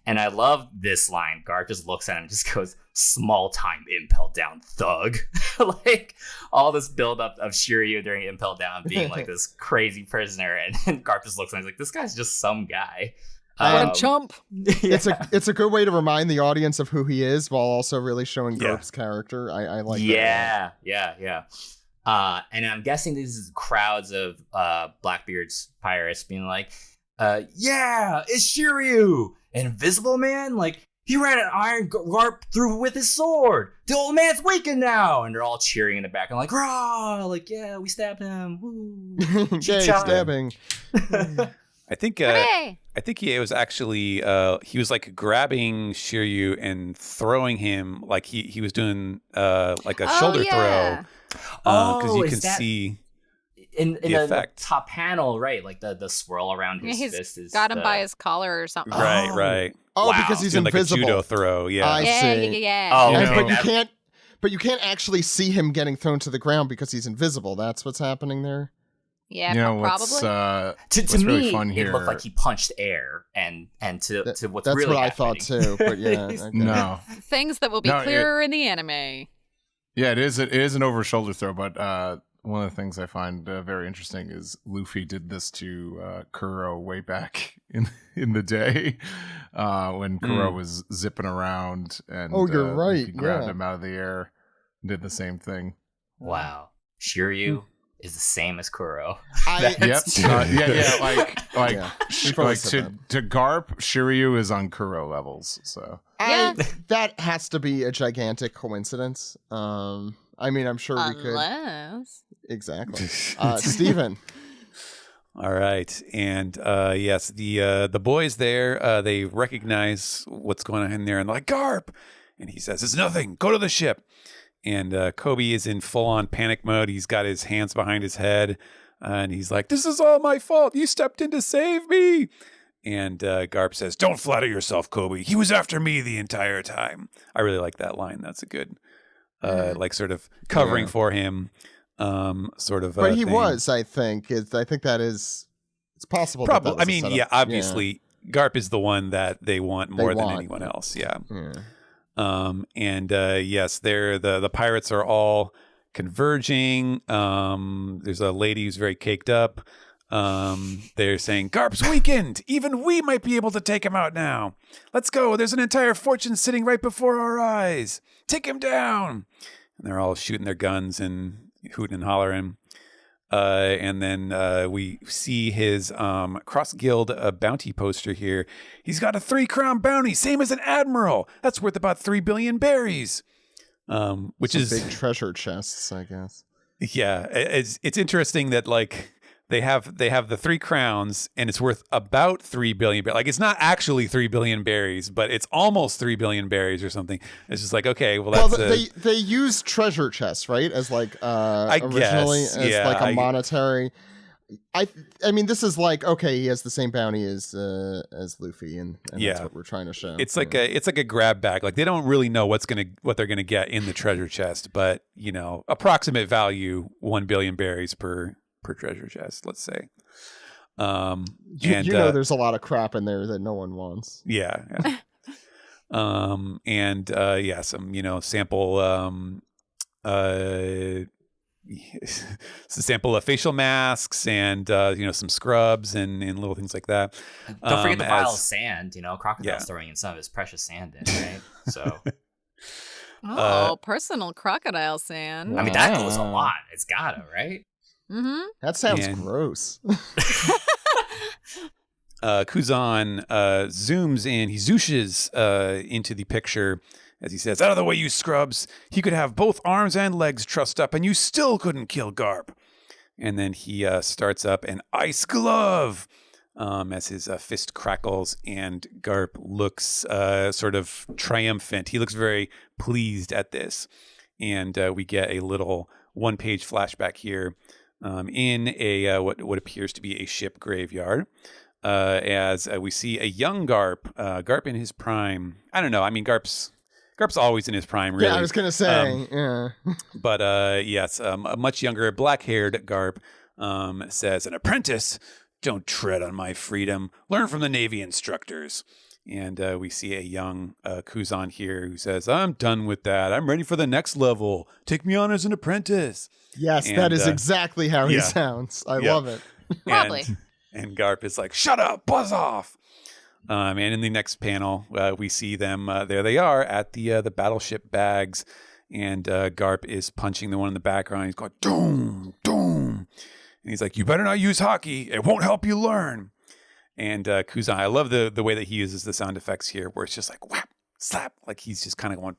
E: and I love this line. Garp just looks at him and just goes, small time Impel Down thug. Like all this buildup of Shiryu during Impel Down being like this crazy prisoner, and Garp just looks at him and he's like, this guy's just some guy.
D: What a chump.
A: It's a good way to remind the audience of who he is while also really showing Garp's character. I like that.
E: Yeah. And I'm guessing these is crowds of Blackbeard's pirates being like, yeah, it's Shiryu. An invisible man? Like, he ran an iron Garp through with his sword. The old man's weakened now. And they're all cheering in the back. I'm like, rah! Like, yeah, we stabbed him. Woo.
A: Yay, stabbing.
F: I think he was actually he was like grabbing Shiryu and throwing him like he was doing like a shoulder throw. Because you can see
E: in the top panel, right? Like the swirl around his fist is
D: got him by his collar or something.
F: Right.
A: Oh, wow. Because he's invisible.
F: Like a judo throw. Yeah.
A: I see.
D: Yeah.
E: Oh,
A: no. But you can't actually see him getting thrown to the ground because he's invisible. That's what's happening there.
D: Yeah,
B: probably.
E: To me,
B: really fun here,
E: it looked like he punched air, and to what's
A: that's
E: really
A: what
E: happening.
A: I thought too. But yeah, okay.
B: No
D: things that will be clearer in the anime.
B: Yeah, it is an over shoulder throw, but one of the things I find very interesting is Luffy did this to Kuro way back in the day when Kuro was zipping around, and
A: you're right.
B: Luffy grabbed him out of the air and did the same thing.
E: Wow, Shiryu is the same as Kuro.
B: Like to Garp, Shiryu is on Kuro levels. So
A: that has to be a gigantic coincidence. I mean, I'm sure we could. Exactly. Steven.
F: All right. And yes, the boys there, they recognize what's going on in there, and they're like, Garp! And he says, it's nothing. Go to the ship. And Kobe is in full-on panic mode. He's got his hands behind his head, and he's like, this is all my fault. You stepped in to save me. And Garp says, don't flatter yourself, Kobe. He was after me the entire time. I really like that line. That's a good, like, sort of covering for him, sort of
A: But he
F: thing.
A: was, I think. I think that is, it's possible.
F: Probably.
A: That was
F: Obviously, Garp is the one that they want more than anyone else. Yeah. And yes, the pirates are all converging. There's a lady who's very caked up. They're saying, Garp's weakened. Even we might be able to take him out now. Let's go. There's an entire fortune sitting right before our eyes. Take him down. And they're all shooting their guns and hooting and hollering. And then we see his cross-guild bounty poster here. He's got a 3-crown bounty, same as an admiral. That's worth about 3 billion berries. Which is
A: big treasure chests, I guess.
F: Yeah, it's interesting that like they have the 3 crowns and it's worth about 3 billion. Like it's not actually 3 billion berries, but it's almost 3 billion berries or something. It's just like, okay, well that's
A: they use treasure chests, right? As like originally
F: guess,
A: as like a monetary. I mean, this is like, okay, he has the same bounty as Luffy, and that's what we're trying to show.
F: It's like a grab bag. Like they don't really know what they're gonna get in the treasure chest, but you know, approximate value 1 billion berries per treasure chest, let's say.
A: There's a lot of crap in there that no one wants.
F: Yeah. some sample it's a sample of facial masks and some scrubs and little things like that.
E: Don't forget the vial of sand. Crocodile's throwing in some of his precious sand in, right? So
D: personal crocodile sand.
E: I mean, that goes a lot. It's gotta, right?
D: Mm-hmm.
A: That sounds gross.
F: Kuzan zooms in. He zooshes into the picture as he says, "Out of the way, you scrubs. He could have both arms and legs trussed up, and you still couldn't kill Garp." And then he starts up an ice glove as his fist crackles, and Garp looks sort of triumphant. He looks very pleased at this. And we get a little one-page flashback here in a what appears to be a ship graveyard. As we see a young Garp, Garp in his prime. I don't know. I mean, Garp's always in his prime, really.
A: Yeah, I was going to say. Yeah.
F: But yes, a much younger, black-haired Garp says, "An apprentice? Don't tread on my freedom. Learn from the Navy instructors." And we see a young Kuzan here who says, "I'm done with that. I'm ready for the next level. Take me on as an apprentice."
A: Yes, that is exactly how he sounds. I love it.
D: Probably.
F: And Garp is like, "Shut up, buzz off." And in the next panel, we see them. There they are at the Battleship Bags, and Garp is punching the one in the background. He's going, "Doom, doom," and he's like, "You better not use hockey. It won't help you learn." And Kuzan, I love the way that he uses the sound effects here, where it's just like whap, slap, like he's just kind of going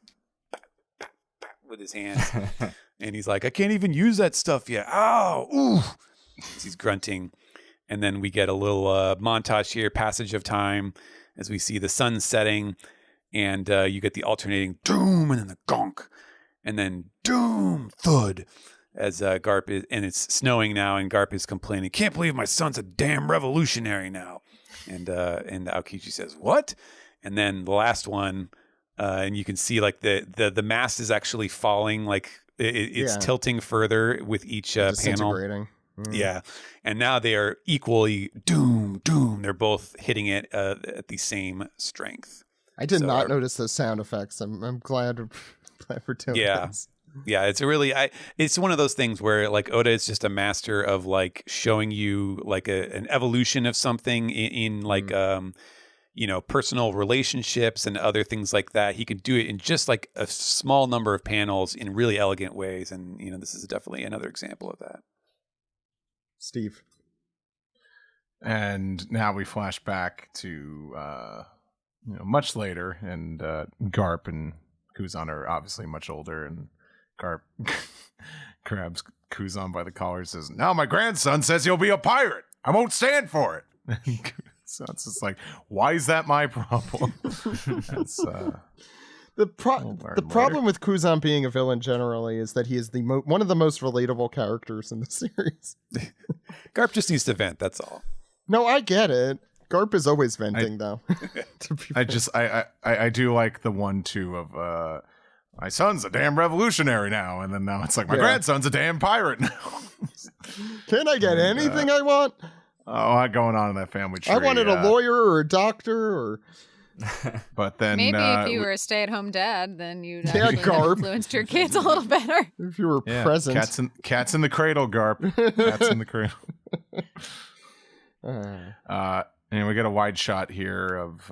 F: bap, bap, bap, with his hands, and he's like, "I can't even use that stuff yet. Ow, ooh!" He's grunting. And then we get a little montage here, passage of time, as we see the sun setting, and you get the alternating doom and then the gonk, and then doom, thud, as Garp is, and it's snowing now, and Garp is complaining, "Can't believe my son's a damn revolutionary now." And Aokichi says, "What?" And then the last one, and you can see like the mast is actually falling, like it's tilting further with each panel. Yeah, and now they are equally doom, doom. They're both hitting it at the same strength.
A: I did not notice those sound effects. I'm glad we're doing this.
F: Yeah, it's one of those things where like Oda is just a master of like showing you like an evolution of something in like personal relationships and other things like that. He can do it in just like a small number of panels in really elegant ways, and this is definitely another example of that.
A: Steve.
B: And now we flash back to much later, and Garp and Kuzan are obviously much older, and Garp grabs Kuzan by the collar and says, "Now my grandson says he'll be a pirate. I won't stand for it." So it's just like, why is that my problem? That's,
A: the problem with Kuzan being a villain generally is that he is one of the most relatable characters in the series.
F: Garp just needs to vent, that's all.
A: No, I get it. Garp is always venting, though.
B: I do like the 1-2 of my son's a damn revolutionary now, and then now it's like my grandson's a damn pirate now.
A: Can I get anything I want?
B: Oh, a lot going on in that family tree.
A: I wanted a lawyer or a doctor or...
B: But then
D: maybe if you were a stay-at-home dad, then you'd actually have influenced your kids a little better.
A: If you were present.
B: Cats in the cradle, Garp. Cats in the cradle. And we get a wide shot here of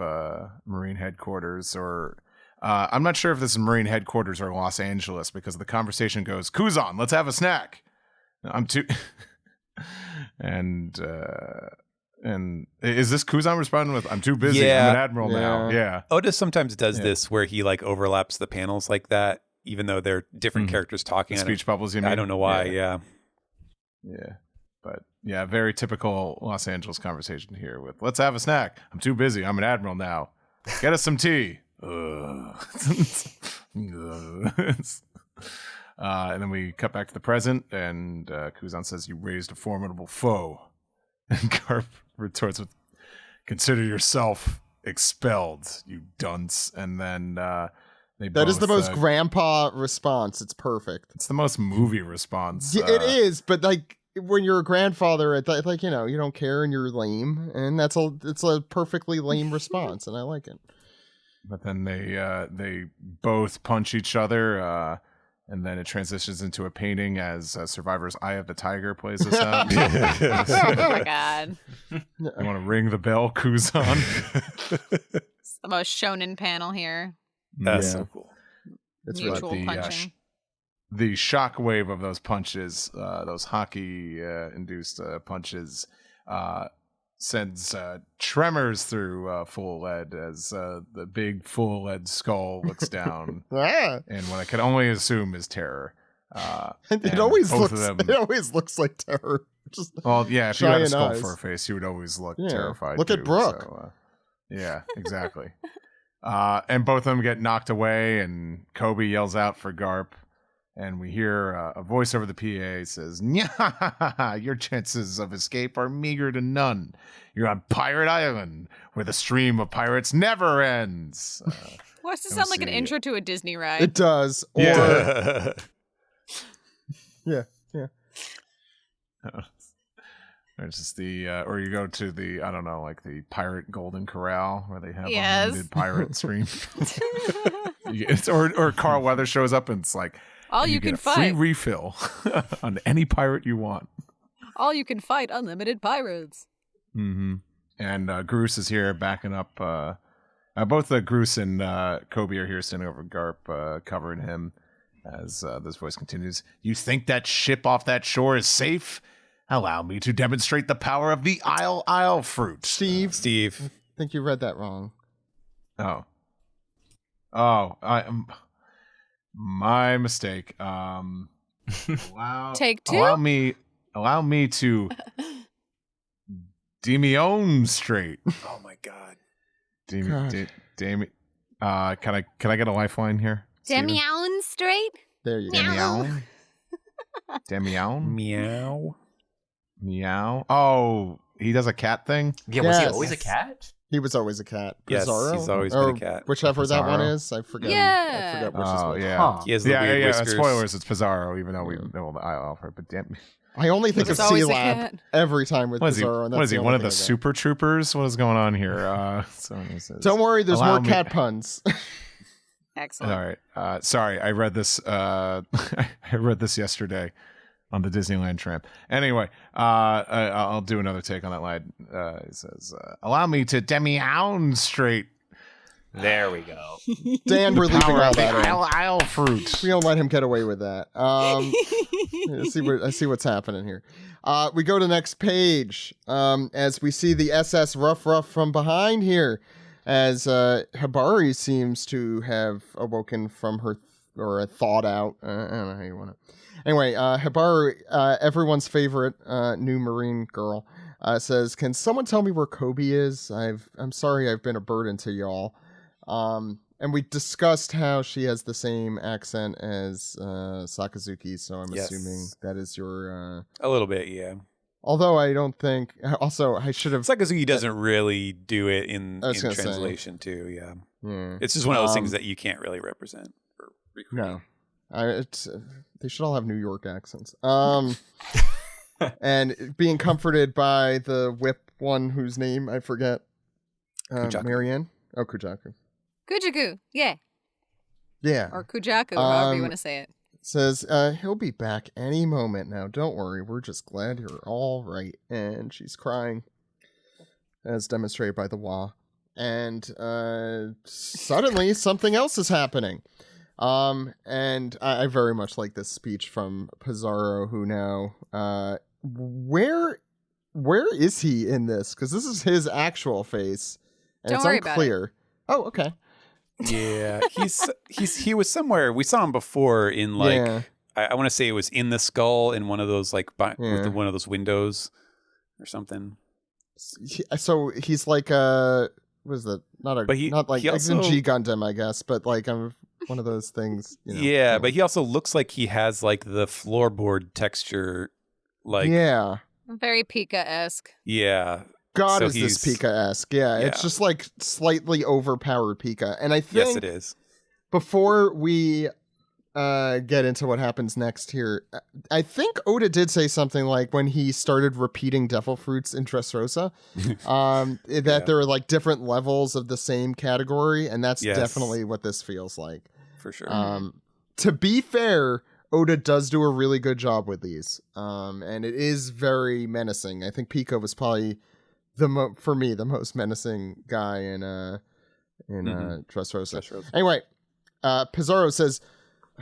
B: Marine headquarters, or I'm not sure if this is Marine headquarters or Los Angeles, because the conversation goes, "Kuzan, let's have a snack." I'm too... And is this Kuzan responding with, "I'm too busy. I'm an admiral now." Yeah.
F: Oda sometimes does this where he like overlaps the panels like that, even though they're different characters talking.
B: Speech bubbles, you mean?
F: I don't know why. Yeah.
B: But yeah, very typical Los Angeles conversation here with, "Let's have a snack. I'm too busy. I'm an admiral now. Get us some tea." And then we cut back to the present, and Kuzan says, "You raised a formidable foe." And Garp retorts with, "Consider yourself expelled, you dunce." And then
A: that is the most grandpa response. It's perfect.
B: It's the most movie response.
A: Yeah, it is, but like when you're a grandfather, you don't care and you're lame, and it's a perfectly lame response, and I like it.
B: But then they both punch each other. And then it transitions into a painting as Survivor's Eye of the Tiger plays us out.
D: Oh my god.
B: I want to ring the bell, Kuzan.
D: It's the most shonen panel here.
F: That's so cool.
A: It's
D: Mutual
A: really
D: punching.
B: The shockwave of those punches, those hockey-induced punches, sends tremors through Full Lead as the big Full Lead skull looks down, and what I can only assume is terror.
A: It always looks like terror. Just
B: yeah, if you had a skull
A: eyes.
B: for a face, you would always look terrified.
A: Look at Brooke.
B: So, yeah, exactly. And both of them get knocked away, and Kobe yells out for Garp. And we hear a voice over the PA says, "Nya, your chances of escape are meager to none. You're on Pirate Island, where the stream of pirates never ends."
D: Why does it sound like an intro to a Disney ride?
A: It does. Or
B: Yeah.
A: yeah.
B: It's just the, or you go to the, I don't know, like the Pirate Golden Corral, where they have unlimited pirate stream. Or Carl Weather shows up and it's like,
D: all you can
B: get a
D: fight.
B: free refill on any pirate you want.
D: All you can fight, unlimited pirates.
B: Mm-hmm. And Groose is here backing up. Both Groose and Kobe are here standing over Garp, covering him as this voice continues. "You think that ship off that shore is safe? Allow me to demonstrate the power of the Isle fruit."
A: Steve.
F: Steve.
A: I think you read that wrong.
B: My mistake.
D: Take two?
B: Allow me to demonstrate.
F: Oh my god.
B: Can I get a lifeline here?
D: Demonstrate?
A: There you go.
B: Demion? Demion?
F: Meow.
B: Meow. Oh, he does a cat thing?
E: Yeah, was he
A: Yes.
E: always a cat?
A: He was always a cat.
F: Yes,
A: Bizarro?
F: he's always
A: Or
F: been a cat.
A: Whichever that one
B: Bizarro.
A: is. I forget.
D: Yeah.
A: I forget which is which.
B: Yeah.
E: Huh.
F: He has the weird whiskers.
B: Spoilers, it's Pizarro, even though we know the Isle fruit. But damn.
A: I only think of
D: It's always a
A: C-Lab
D: cat.
A: every time with
B: What is he?
A: Bizarro. And
B: What
A: that's
B: is he?
A: the
B: One
A: only
B: of the
A: thing I got.
B: super troopers? What is going on here? He says,
A: Don't worry, there's
B: allow
A: more
B: me-
A: cat puns.
D: Excellent.
B: All right. Sorry, I read this. I read this yesterday on the Disneyland tramp. Anyway, I'll do another take on that line. It says, "Allow me to demonstrate
E: There we go.
A: Dan, we're leaving
B: power
A: all
B: of the
A: that in.
B: Isle fruit."
A: We don't let him get away with that. I see what's happening here. We go to the next page as we see the SS Ruff from behind here, as Hibari seems to have awoken from her or thawed out. I don't know how you want it. Anyway, Hibari, everyone's favorite new Marine girl, says, "Can someone tell me where Kobe is? I'm sorry I've been a burden to y'all." And we discussed how she has the same accent as Sakazuki, so I'm assuming that is your...
F: A little bit, yeah.
A: Although I don't think... Also, I should have...
F: Sakazuki doesn't really do it in
A: gonna say.
F: translation, too, yeah.
A: Yeah.
F: It's just one of those things that you can't really represent. Or recreate.
A: No. They should all have New York accents. And being comforted by the whip one whose name I forget.
F: Kujaku.
A: Marianne? Oh, Kujaku.
D: Kujaku, yeah.
A: Yeah.
D: Or Kujaku, however you want to say it.
A: Says, he'll be back any moment now. Don't worry. We're just glad you're all right. And she's crying, as demonstrated by the Wa. And suddenly something else is happening. And I very much like this speech from Pizarro, who now, where is he in this? Because this is his actual face, and
D: Don't
A: it's
D: worry about
A: unclear. Oh, okay.
F: Yeah, he was somewhere. We saw him before in like
A: Yeah.
F: I want to say it was in the skull in one of those like
A: Yeah.
F: one of those windows or something.
A: So he's like what is that? Not like
F: he also-
A: G Gundam, I guess, but like one of those things. You know,
F: Yeah, but he also looks like he has like the floorboard texture. Like
A: yeah.
D: Very Pika-esque.
F: yeah.
A: God,
F: So
A: is this
F: he's-
A: Pika-esque? Yeah, it's
F: Yeah.
A: just like slightly overpowered Pika. And I think
F: Yes, it is.
A: before we get into what happens next here, I think Oda did say something like when he started repeating Devil Fruits in Dressrosa, that there are like different levels of the same category, and that's
F: Yes.
A: definitely what this feels like.
F: For sure.
A: to be fair, Oda does do a really good job with these. And it is very menacing. I think Pico was probably for me the most menacing guy in Dressrosa. Anyway, Pizarro says,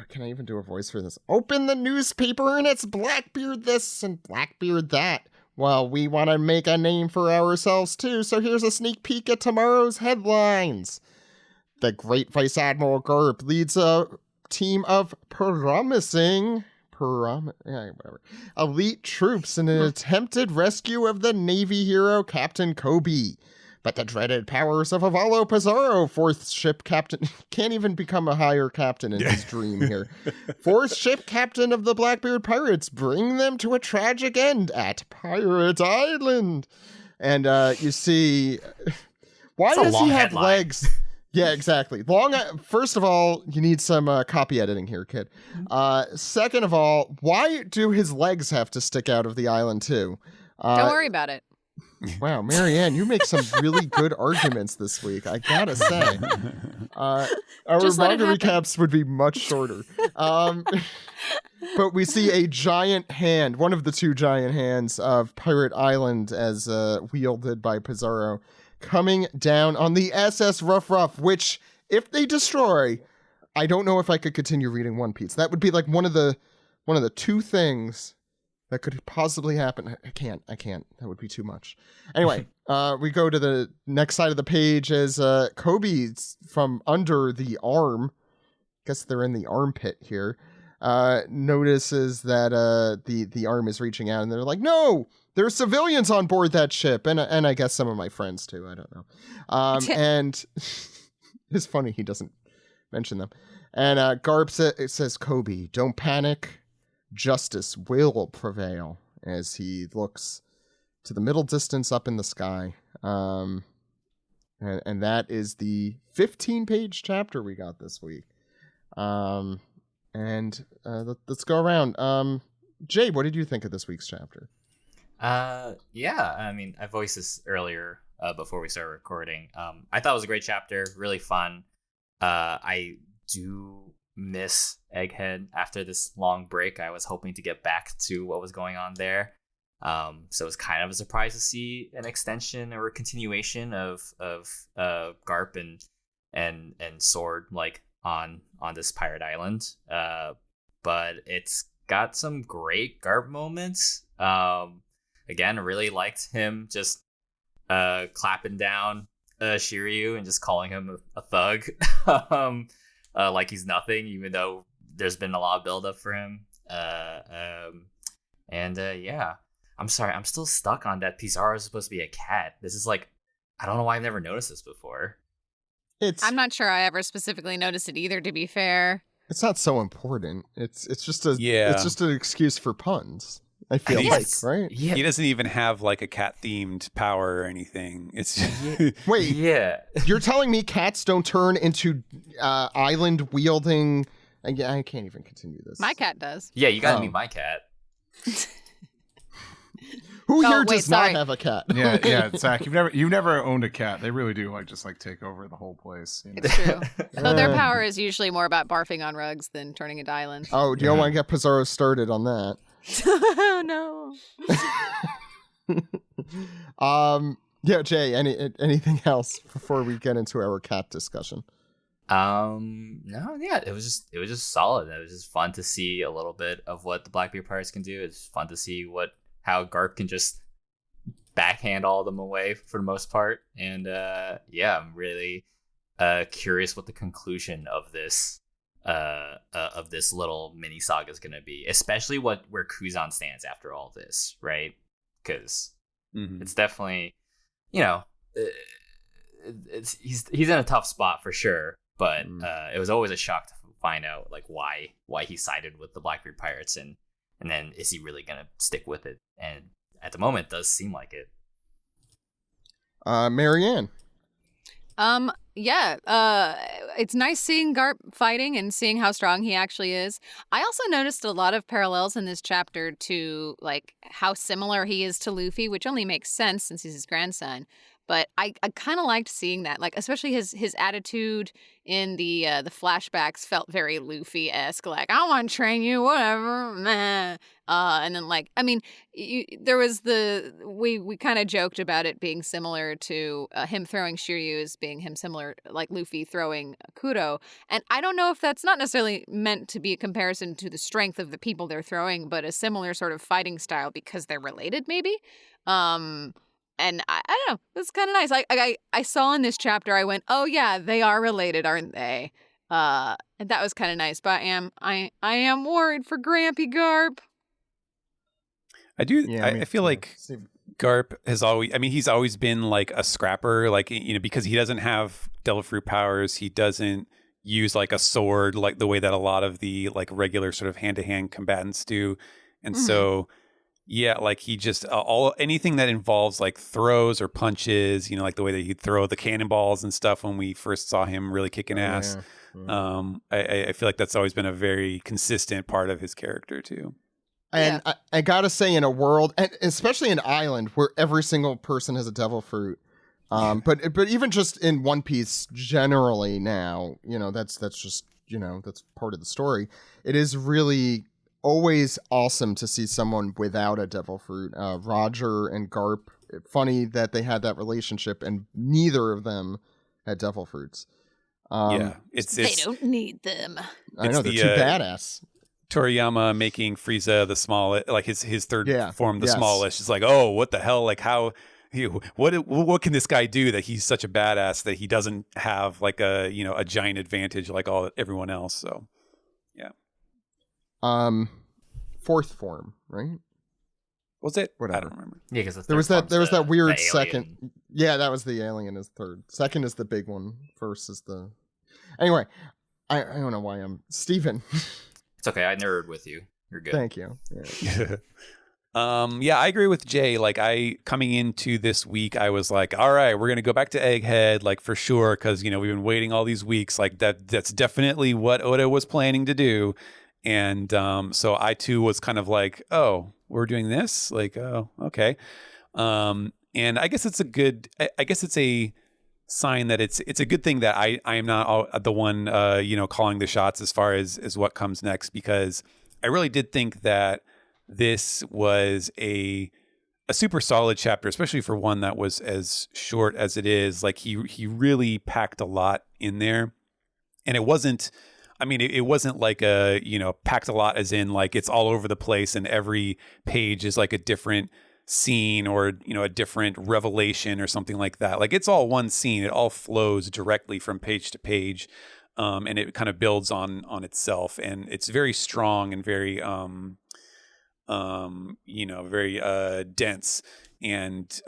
A: can I even do a voice for this? Open the newspaper and it's Blackbeard this and Blackbeard that. Well, we want to make a name for ourselves too, so here's a sneak peek at tomorrow's headlines. The great Vice Admiral Garp leads a team of elite troops in an attempted rescue of the Navy hero Captain Kobe. But the dreaded powers of Avalo Pizarro, fourth ship captain, can't even become a higher captain in his dream here. Fourth ship captain of the Blackbeard Pirates, bring them to a tragic end at Pirate Island. And you see, why does he have legs? Yeah, exactly. First of all, you need some copy editing here, kid. Second of all, why do his legs have to stick out of the island too?
D: Don't worry about it.
A: Wow, Marianne, you make some really good arguments this week, I gotta say. Our manga recaps would be much shorter. But we see a giant hand, one of the two giant hands of Pirate Island as wielded by Pizarro, coming down on the SS Ruff, which, if they destroy, I don't know if I could continue reading One Piece. That would be like one of the two things that could possibly happen. I can't. That would be too much. Anyway, we go to the next side of the page as Kobe's from under the arm. I guess they're in the armpit here. Notices that the arm is reaching out, and they're like, "No, there are civilians on board that ship," and I guess some of my friends too. I don't know. And it's funny he doesn't mention them. And Garp says, "Kobe, don't panic. Justice will prevail," as he looks to the middle distance up in the sky. And that is the 15-page chapter we got this week. And let's go around. Jay, what did you think of this week's chapter?
E: Yeah, I mean, I voiced this earlier before we started recording. I thought it was a great chapter, really fun. I do miss Egghead after this long break. I was hoping to get back to what was going on there. So it was kind of a surprise to see an extension or a continuation of Garp and Sword like on this pirate island. But it's got some great Garp moments. Again, I really liked him just clapping down Shiryu and just calling him a thug. Like he's nothing, even though there's been a lot of buildup for him. Yeah, I'm sorry, I'm still stuck on that Pizarro is supposed to be a cat. This is like, I don't know why I've never noticed this before.
D: I'm not sure I ever specifically noticed it either, to be fair.
A: It's not so important. It's just an excuse for puns. I feel right?
F: Yeah. He doesn't even have like a cat themed power or anything. It's
A: wait,
E: yeah.
A: You're telling me cats don't turn into island wielding? I can't even continue this.
D: My cat does.
E: Yeah, you gotta meet my cat.
A: Who here does not have a cat?
B: Yeah, Zach, you've never owned a cat. They really do just take over the whole place. You know?
D: It's true. So their power is usually more about barfing on rugs than turning into islands.
A: Oh, do you want to get Pizarro started on that?
D: No.
A: Yeah, Jay, anything else before we get into our cat discussion?
E: No, yeah, it was just solid. It was just fun to see a little bit of what the Blackbeard Pirates can do. It's fun to see how Garp can just backhand all of them away for the most part. And yeah, I'm really curious what the conclusion of this little mini saga is going to be, especially where Kuzan stands after all this, right? Because it's definitely, he's in a tough spot for sure, but it was always a shock to find out like why he sided with the Blackbeard Pirates, and then is he really going to stick with it? And at the moment, it does seem like it.
A: Marianne.
D: It's nice seeing Garp fighting and seeing how strong he actually is. I also noticed a lot of parallels in this chapter to like how similar he is to Luffy, which only makes sense since he's his grandson. But I kind of liked seeing that, like especially his attitude in the flashbacks felt very Luffy-esque, like I want to train you, whatever, meh. And then like I mean, there was we kind of joked about it being similar to him throwing Shiryu's being him similar like Luffy throwing Kuro, and I don't know if that's not necessarily meant to be a comparison to the strength of the people they're throwing, but a similar sort of fighting style because they're related, maybe. And I don't know, it's kind of nice. I saw in this chapter, I went, oh yeah, they are related, aren't they? And that was kind of nice. But I am worried for Grampy Garp.
F: I do. Yeah, I feel like Garp has always. I mean, he's always been like a scrapper, like because he doesn't have devil fruit powers. He doesn't use like a sword like the way that a lot of the like regular sort of hand to hand combatants do, and so. Yeah, like he just anything that involves like throws or punches, like the way that he'd throw the cannonballs and stuff when we first saw him really kicking ass. Yeah. I feel like that's always been a very consistent part of his character too.
A: And yeah. I gotta say, in a world, and especially an island where every single person has a devil fruit, but even just in One Piece generally now, that's just that's part of the story. It is really always awesome to see someone without a devil fruit. Roger and Garp, funny that they had that relationship and neither of them had devil fruits.
D: They don't need them.
A: I know, they're too badass.
F: Toriyama making Frieza the smallest, like his third form, the smallest. It's like, oh, what the hell? Like how, what can this guy do that he's such a badass that he doesn't have like a giant advantage like everyone else? So, yeah.
A: Fourth form, right?
F: Was it?
A: Whatever.
F: I don't remember.
E: Yeah, because
A: there was that weird second. Yeah, that was the alien is third. Second is the big one. First is the. Anyway, I don't know why I'm Steven.
E: It's okay. I nerd with you. You're good.
A: Thank you. Yeah.
F: Yeah, I agree with Jay. Like coming into this week, I was like, all right, we're gonna go back to Egghead, like for sure, because we've been waiting all these weeks. Like that's definitely what Oda was planning to do. And so I too was kind of like, oh, we're doing this? Like, oh, okay. And I guess it's a sign that it's a good thing that I am not the one calling the shots as far as what comes next, because I really did think that this was a super solid chapter, especially for one that was as short as it is. Like he really packed a lot in there, and it wasn't like packed a lot as in like it's all over the place and every page is like a different scene or, a different revelation or something like that. Like it's all one scene. It all flows directly from page to page. And it kind of builds on itself, and it's very strong and very, very dense and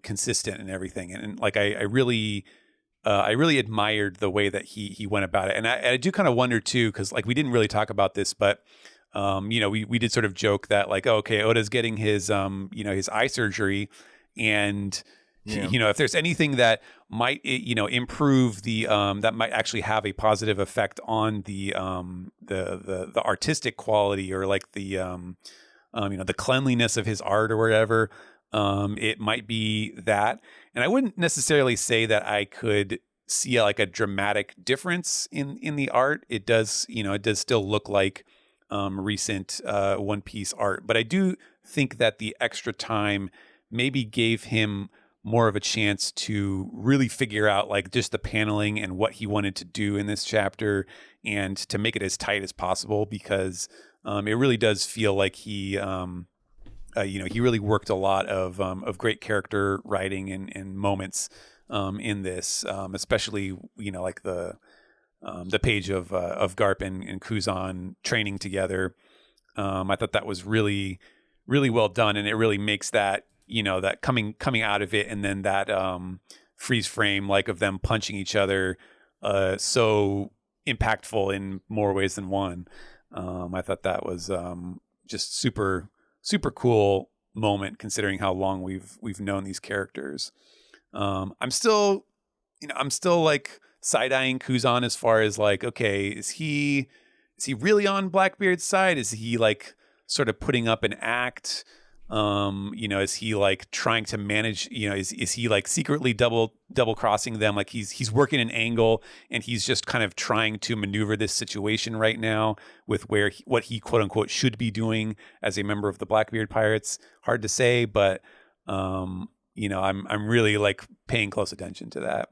F: consistent and everything. And like I really admired the way that he went about it. And I do kind of wonder too, because like we didn't really talk about this, but we did sort of joke that like, oh, okay, Oda's getting his his eye surgery, and if there's anything that might improve the that might actually have a positive effect on the artistic quality or like the the cleanliness of his art or whatever, it might be that. And I wouldn't necessarily say that I could see like a dramatic difference in the art. It does, it does still look like recent One Piece art, but I do think that the extra time maybe gave him more of a chance to really figure out like just the paneling and what he wanted to do in this chapter, and to make it as tight as possible, because it really does feel like he really worked a lot of great character writing and moments in this, especially like the page of Garp and Kuzan training together. I thought that was really, really well done, and it really makes that that coming out of it, and then that freeze frame like of them punching each other so impactful in more ways than one. I thought that was just super cool moment, considering how long we've known these characters. I'm still like side-eyeing Kuzan as far as like, okay, is he really on Blackbeard's side? Is he like sort of putting up an act? Is he like trying to manage, is he like secretly double crossing them? Like he's working an angle and he's just kind of trying to maneuver this situation right now with what he quote unquote should be doing as a member of the Blackbeard Pirates. Hard to say, but I'm really like paying close attention to that.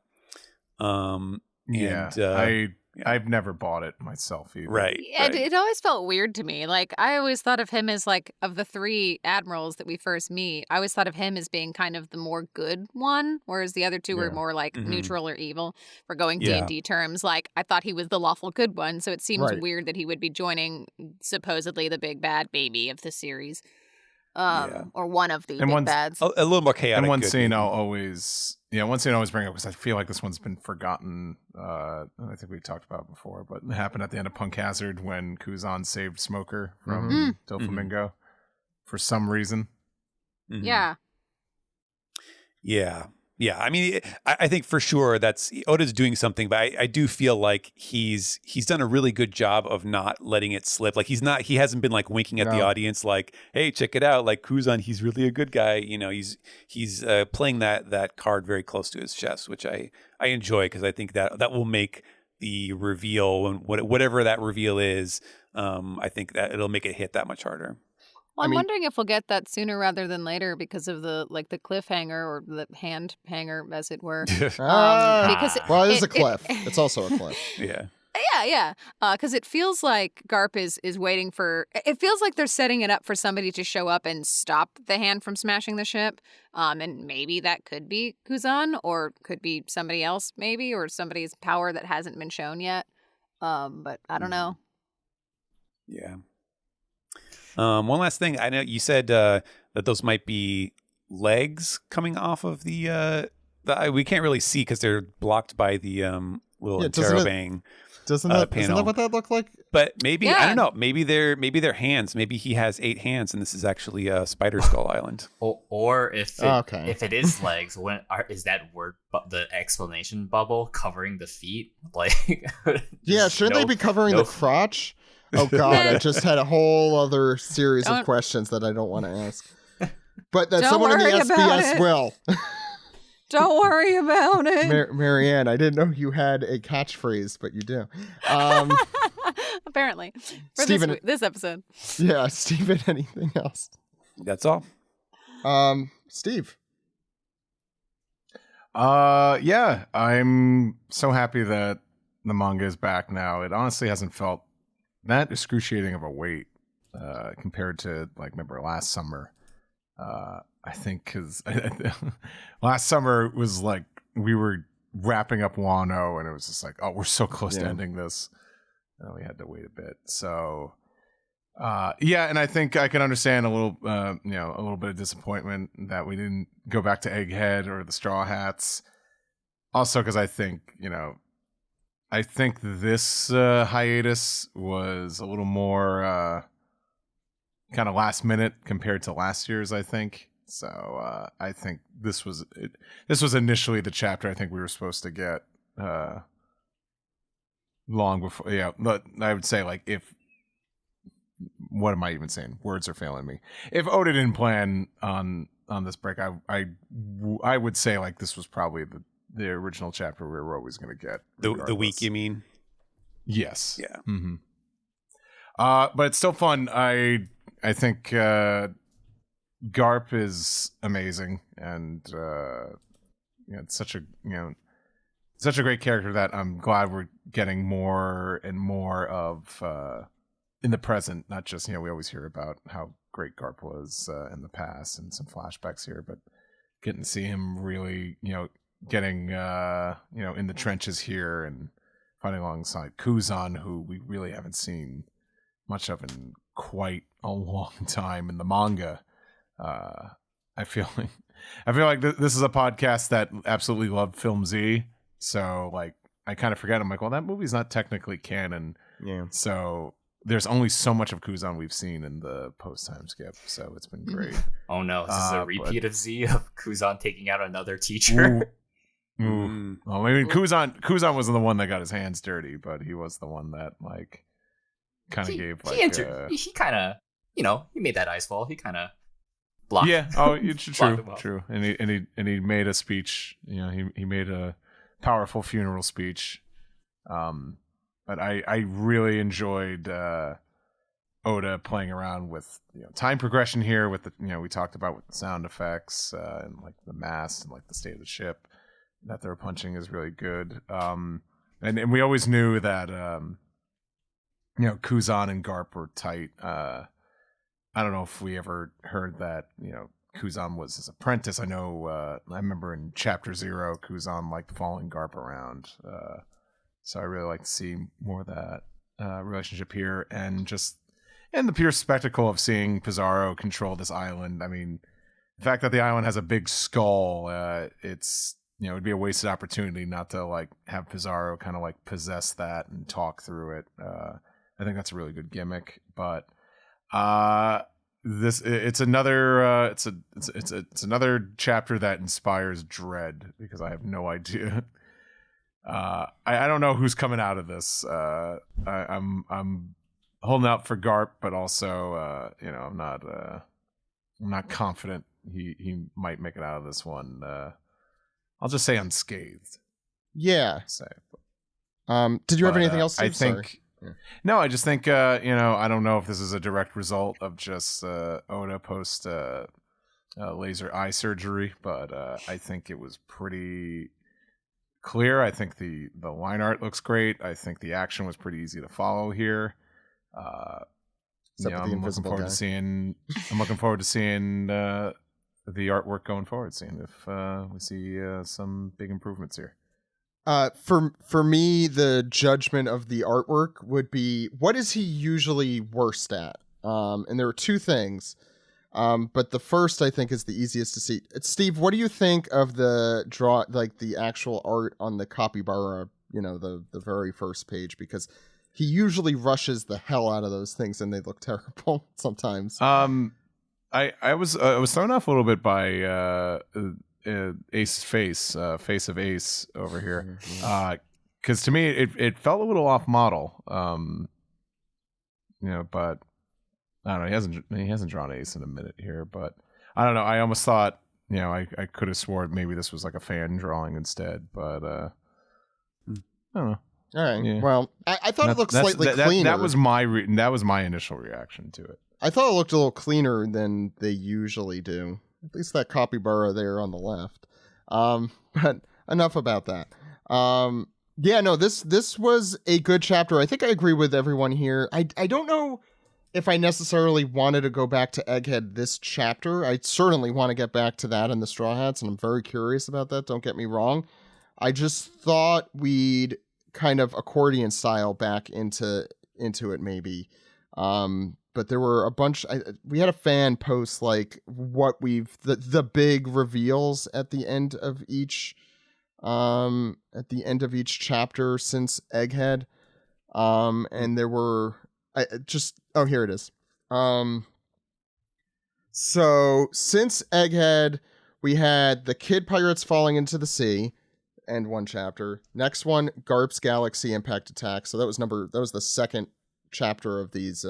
B: I've never bought it myself either.
F: Right.
D: It always felt weird to me. Like, I always thought of him as, like, of the three admirals that we first meet, I always thought of him as being kind of the more good one, whereas the other two were more, like, neutral or evil. For going D&D terms, like, I thought he was the lawful good one, so it seems weird that he would be joining, supposedly, the big bad baby of the series. Or one of the big bads.
F: A little more chaotic.
B: And one scene I'll always bring up because I feel like this one's been forgotten. I think we talked about it before, but it happened at the end of Punk Hazard when Kuzan saved Smoker from Doflamingo for some reason.
F: Mm-hmm.
D: Yeah.
F: Yeah. I mean, I think for sure Oda's doing something, but I do feel like he's done a really good job of not letting it slip. Like he hasn't been like winking at the audience like, hey, check it out. Like Kuzan, he's really a good guy. He's playing that card very close to his chest, which I enjoy because I think that will make the reveal and whatever that reveal is. I think that it'll make it hit that much harder.
D: Well, I'm wondering if we'll get that sooner rather than later because of the cliffhanger or the hand hanger, as it were. Because
A: it is a cliff. It's also a cliff.
F: Yeah.
D: Yeah. Because it feels like Garp is waiting for. It feels like they're setting it up for somebody to show up and stop the hand from smashing the ship. And maybe that could be Kuzan or could be somebody else, maybe, or somebody's power that hasn't been shown yet. But I don't know.
F: Yeah. One last thing. I know you said that those might be legs coming off of the we can't really see because they're blocked by the little interrobang panel.
A: Isn't that what that looked like?
F: But maybe I don't know. Maybe they're hands. Maybe he has 8 hands, and this is actually Spider Skull Island.
E: Or if it is legs, is that word the explanation bubble covering the feet? Like,
A: shouldn't they be covering the crotch? Oh God, I just had a whole other series of questions that I don't want to ask. But that someone in the SBS will.
D: Don't worry about it.
A: Marianne, I didn't know you had a catchphrase, but you do.
D: Apparently. For
A: Steven,
D: this episode.
A: Yeah, Steven, anything else?
F: That's all.
A: Steve.
B: Yeah, I'm so happy that the manga is back now. It honestly hasn't felt that excruciating of a wait compared to remember last summer. I think because last summer was like we were wrapping up Wano and it was just like, oh, we're so close to ending this. And we had to wait a bit. So and I think I can understand a little bit of disappointment that we didn't go back to Egghead or the Straw Hats. Also because I think this hiatus was a little more kind of last minute compared to last year's, I think. So I think this was initially the chapter I think we were supposed to get long before. Yeah, but I would say what am I even saying? Words are failing me. If Oda didn't plan on this break, I would say this was probably the original chapter we were always going to get.
F: The week, you mean?
B: Yes.
F: Yeah.
B: Mm-hmm. But it's still fun. I think Garp is amazing, and it's such a great character that I'm glad we're getting more and more of in the present. Not just we always hear about how great Garp was in the past and some flashbacks here, but getting to see him really getting in the trenches here and fighting alongside Kuzan, who we really haven't seen much of in quite a long time in the manga. I feel like this is a podcast that absolutely loved Film Z, so I kind of forget. I'm like, well, that movie's not technically canon.
A: Yeah.
B: So there's only so much of Kuzan we've seen in the post time skip, so it's been great.
E: Oh no, is this a repeat of Z of Kuzan taking out another teacher?
B: Ooh. Well, I mean, Kuzan wasn't the one that got his hands dirty, but he was the one that kind of gave
E: he kind of he made that ice fall. He kind of block.
B: Yeah. Oh, it's true.
E: Well.
B: True. And he made a speech. You know, he made a powerful funeral speech. But I really enjoyed Oda playing around with time progression here. With the we talked about with the sound effects and like the mast and like the state of the ship that they're punching is really good. And we always knew that Kuzan and Garp were tight. I don't know if we ever heard that Kuzan was his apprentice. I know I remember in Chapter 0 Kuzan liked following Garp around. So I really like to see more of that relationship here, and the pure spectacle of seeing Pizarro control this island. I mean, the fact that the island has a big skull, it's it'd be a wasted opportunity not to like have Pizarro kind of like possess that and talk through it. I think that's a really good gimmick, but it's another chapter that inspires dread because I have no idea. I don't know who's coming out of this. I'm holding out for Garp, but also I'm not confident he might make it out of this one. I'll just say unscathed.
A: Yeah. Did you have anything else?
B: I think. No, I just think I don't know if this is a direct result of just Oda post laser eye surgery, but I think it was pretty clear. I think the line art looks great. I think the action was pretty easy to follow here. I'm looking forward to seeing the artwork going forward, seeing if we see some big improvements here.
A: For me, the judgment of the artwork would be, what is he usually worst at? And there are two things. But the first, I think, is the easiest to see. Steve, what do you think of the actual art on the capybara, the very first page? Because he usually rushes the hell out of those things and they look terrible sometimes.
B: I was thrown off a little bit by Ace's face of Ace over here, because to me it felt a little off model, but I don't know, he hasn't drawn Ace in a minute here, but I don't know, I almost thought I could have sworn maybe this was like a fan drawing instead, but I don't know.
A: All right, yeah. Well, I thought it looked slightly cleaner.
B: That was my initial reaction to it.
A: I thought it looked a little cleaner than they usually do. At least that capybara there on the left. But enough about that. This was a good chapter. I think I agree with everyone here. I don't know if I necessarily wanted to go back to Egghead this chapter. I certainly want to get back to that in the Straw Hats, and I'm very curious about that. Don't get me wrong. I just thought we'd kind of accordion style back into it maybe. But there were a bunch. We had a fan post like what the big reveals at the end of each chapter since Egghead, and there were here it is. So since Egghead, we had the Kid Pirates falling into the sea, and one chapter. Next one, Garp's Galaxy Impact Attack. So that was the second chapter of these.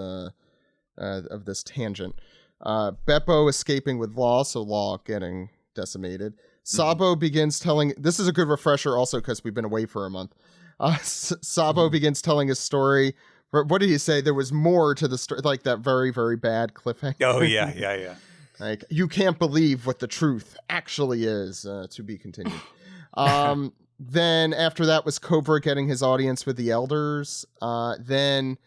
A: Of this tangent. Beppo escaping with Law, so Law getting decimated. Sabo begins telling... This is a good refresher also because we've been away for a month. Sabo begins telling his story. What did he say? There was more to the story, like that very, very bad cliffhanger.
F: Oh, yeah.
A: Like, you can't believe what the truth actually is, to be continued. Then after that was Cobra getting his audience with the elders. Then...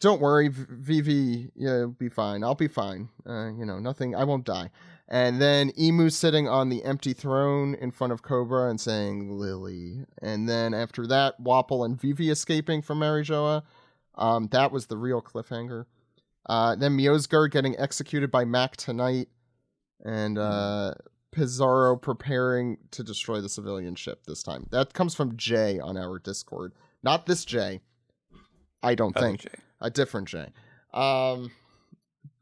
A: don't worry, Vivi, be fine. I'll be fine. Nothing. I won't die. And then Emu sitting on the empty throne in front of Cobra and saying Lily. And then after that, Wapple and Vivi escaping from Marijoa. That was the real cliffhanger. Then Miosgar getting executed by Mac tonight, and Pizarro preparing to destroy the civilian ship this time. That comes from Jay on our Discord. Not this Jay. I don't think. Jay. A different Jay.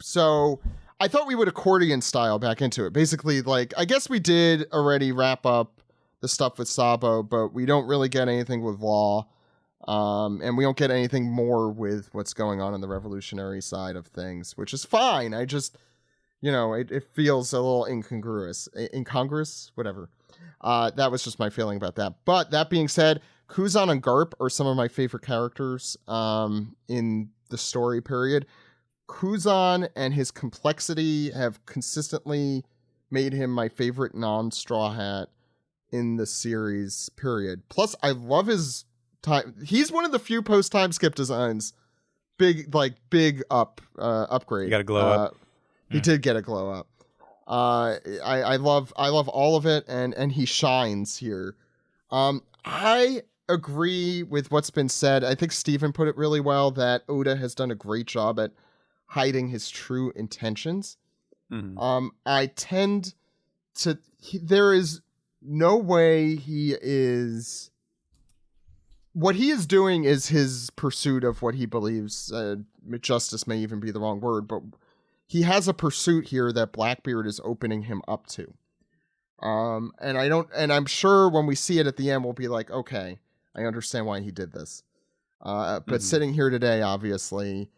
A: So I thought we would accordion style back into it. Basically, like, I guess we did already wrap up the stuff with Sabo, but we don't really get anything with Law. And we don't get anything more with what's going on the revolutionary side of things, which is fine. I just, it feels a little incongruous, whatever. That was just my feeling about that. But that being said, Kuzan and Garp are some of my favorite characters in the story period. Kuzan and his complexity have consistently made him my favorite non-Straw Hat in the series period. Plus, I love his time. He's one of the few post-time skip designs. Big upgrade.
F: You got to glow up.
A: He did get a glow up. I love all of it, and he shines here. I agree with what's been said. I think Steven put it really well that Oda has done a great job at hiding his true intentions.
F: Mm-hmm.
A: I tend to. There is no way he is. What he is doing is his pursuit of what he believes. Justice may even be the wrong word, but he has a pursuit here that Blackbeard is opening him up to. And I'm sure when we see it at the end, we'll be like, okay, I understand why he did this. But sitting here today, obviously,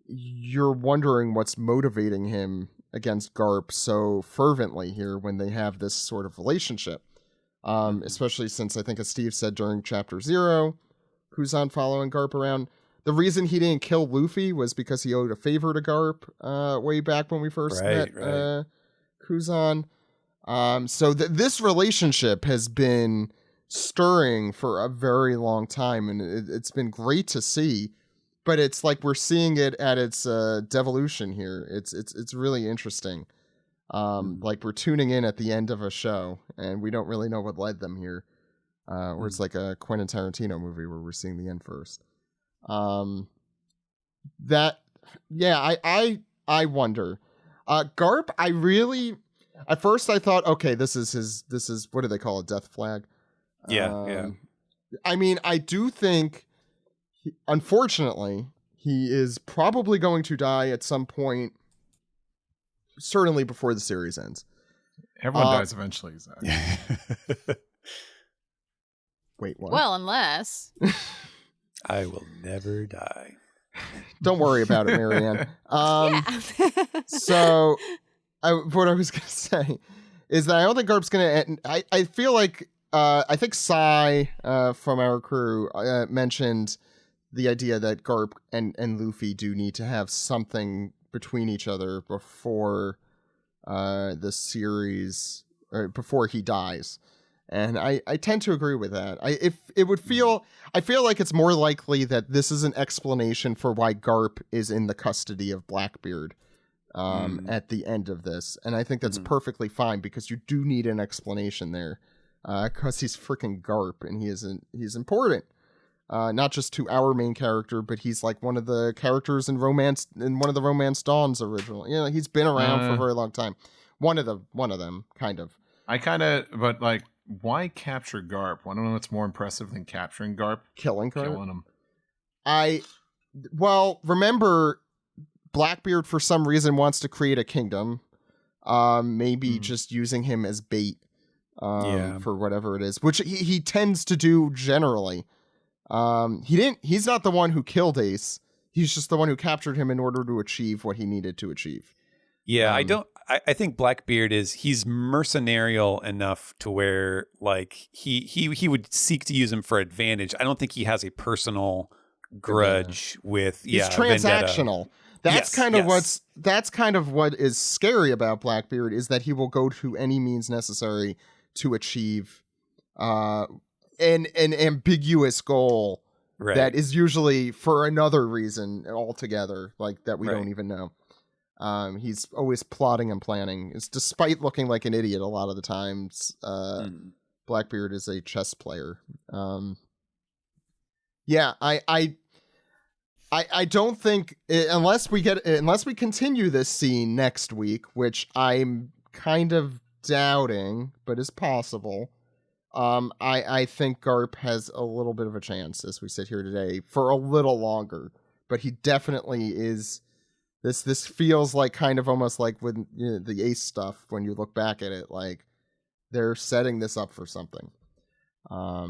A: you're wondering what's motivating him against Garp so fervently here when they have this sort of relationship. Especially since I think, as Steve said during Chapter 0, Kuzan following Garp around. The reason he didn't kill Luffy was because he owed a favor to Garp way back when we first met Kuzan. So this relationship has been stirring for a very long time, and it's been great to see. But it's like we're seeing it at its devolution here. It's really interesting. Like we're tuning in at the end of a show, and we don't really know what led them here. Or it's like a Quentin Tarantino movie where we're seeing the end first. I wonder. Garp, I really, at first I thought, okay, this is what do they call a death flag?
F: Yeah.
A: I mean, I do think, unfortunately, he is probably going to die at some point, certainly before the series ends.
B: Everyone dies eventually, Zach.
A: Wait, what?
D: Well, unless...
F: I will never die.
A: Don't worry about it, Marianne. So, what I was going to say is that I don't think Garp's going to end. I feel like, I think Sai from our crew mentioned the idea that Garp and Luffy do need to have something between each other before the series, or before he dies. And I tend to agree with that. I feel like it's more likely that this is an explanation for why Garp is in the custody of Blackbeard at the end of this. And I think that's perfectly fine, because you do need an explanation there. Because he's freaking Garp, and he's important. Not just to our main character, but he's like one of the characters in one of the Romance Dawns original. He's been around for a very long time. One of them, kind of.
B: But like, why capture Garp? I don't know what's more impressive than capturing Garp.
A: Killing
B: him.
A: Remember, Blackbeard for some reason wants to create a kingdom. Maybe just using him as bait for whatever it is, which he tends to do generally. He's not the one who killed Ace. He's just the one who captured him in order to achieve what he needed to achieve.
F: Yeah, I think Blackbeard he's mercenarial enough to where like he would seek to use him for advantage. I don't think he has a personal grudge with
A: he's transactional.
F: Vendetta.
A: That's kind of what is scary about Blackbeard, is that he will go to any means necessary to achieve an ambiguous goal that is usually for another reason altogether, like that we don't even know. He's always plotting and planning. It's despite looking like an idiot a lot of the times. Blackbeard is a chess player. I don't think unless we continue this scene next week, which I'm kind of doubting, but is possible. I think Garp has a little bit of a chance as we sit here today for a little longer, but he definitely is. This feels like kind of almost like with the Ace stuff, when you look back at it, like they're setting this up for something. I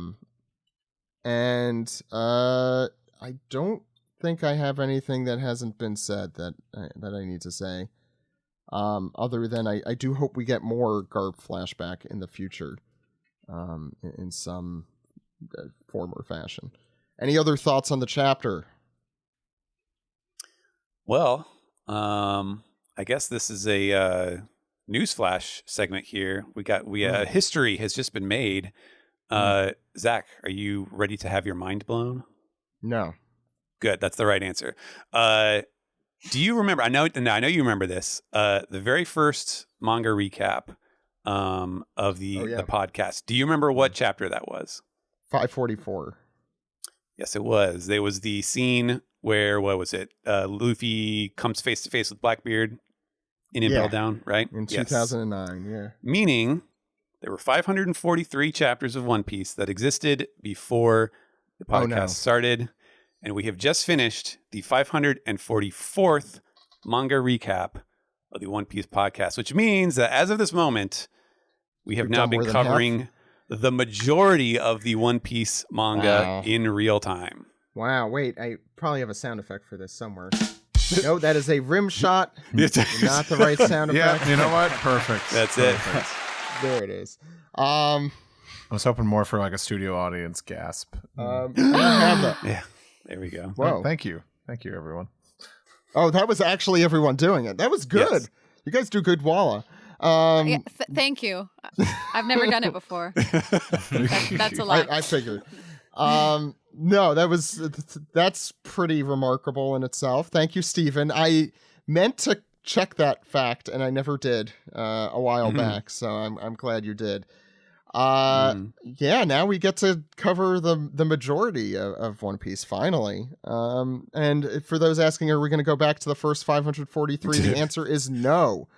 A: don't think I have anything that hasn't been said that I need to say. Other than I do hope we get more Garp flashback in the future, in some form or fashion. Any other thoughts on the chapter?
F: Well, I guess this is a newsflash segment here. History has just been made. Zach, are you ready to have your mind blown?
A: No.
F: Good. That's the right answer. Do you remember? I know you remember this. The very first manga recap of the podcast. Do you remember what chapter that was?
A: 544.
F: Yes, it was. There was the scene where, what was it? Luffy comes face to face with Blackbeard in Impel Down, right?
A: In 2009, yeah.
F: Meaning there were 543 chapters of One Piece that existed before the podcast started. And we have just finished the 544th manga recap of the One Piece podcast, which means that as of this moment, we have now been covering the majority of the One Piece manga in real time.
A: Wow, wait, I probably have a sound effect for this somewhere. No, that is a rim shot. Not the right sound effect.
B: Yeah, you know what? Perfect.
F: That's
B: Perfect.
F: it.
A: There it is.
B: I was hoping more for like a studio audience gasp.
F: Yeah, there we go.
B: Whoa. Thank you. Thank you, everyone.
A: Oh, that was actually everyone doing it. That was good. Yes. You guys do good Walla.
D: Thank you. I've never done it before. That's a lot.
A: I figured. No, that's pretty remarkable in itself. Thank you, Stephen. I meant to check that fact and I never did a while back, so I'm glad you did. Yeah, now we get to cover the majority of One Piece finally. And for those asking, are we going to go back to the first 543? The answer is no.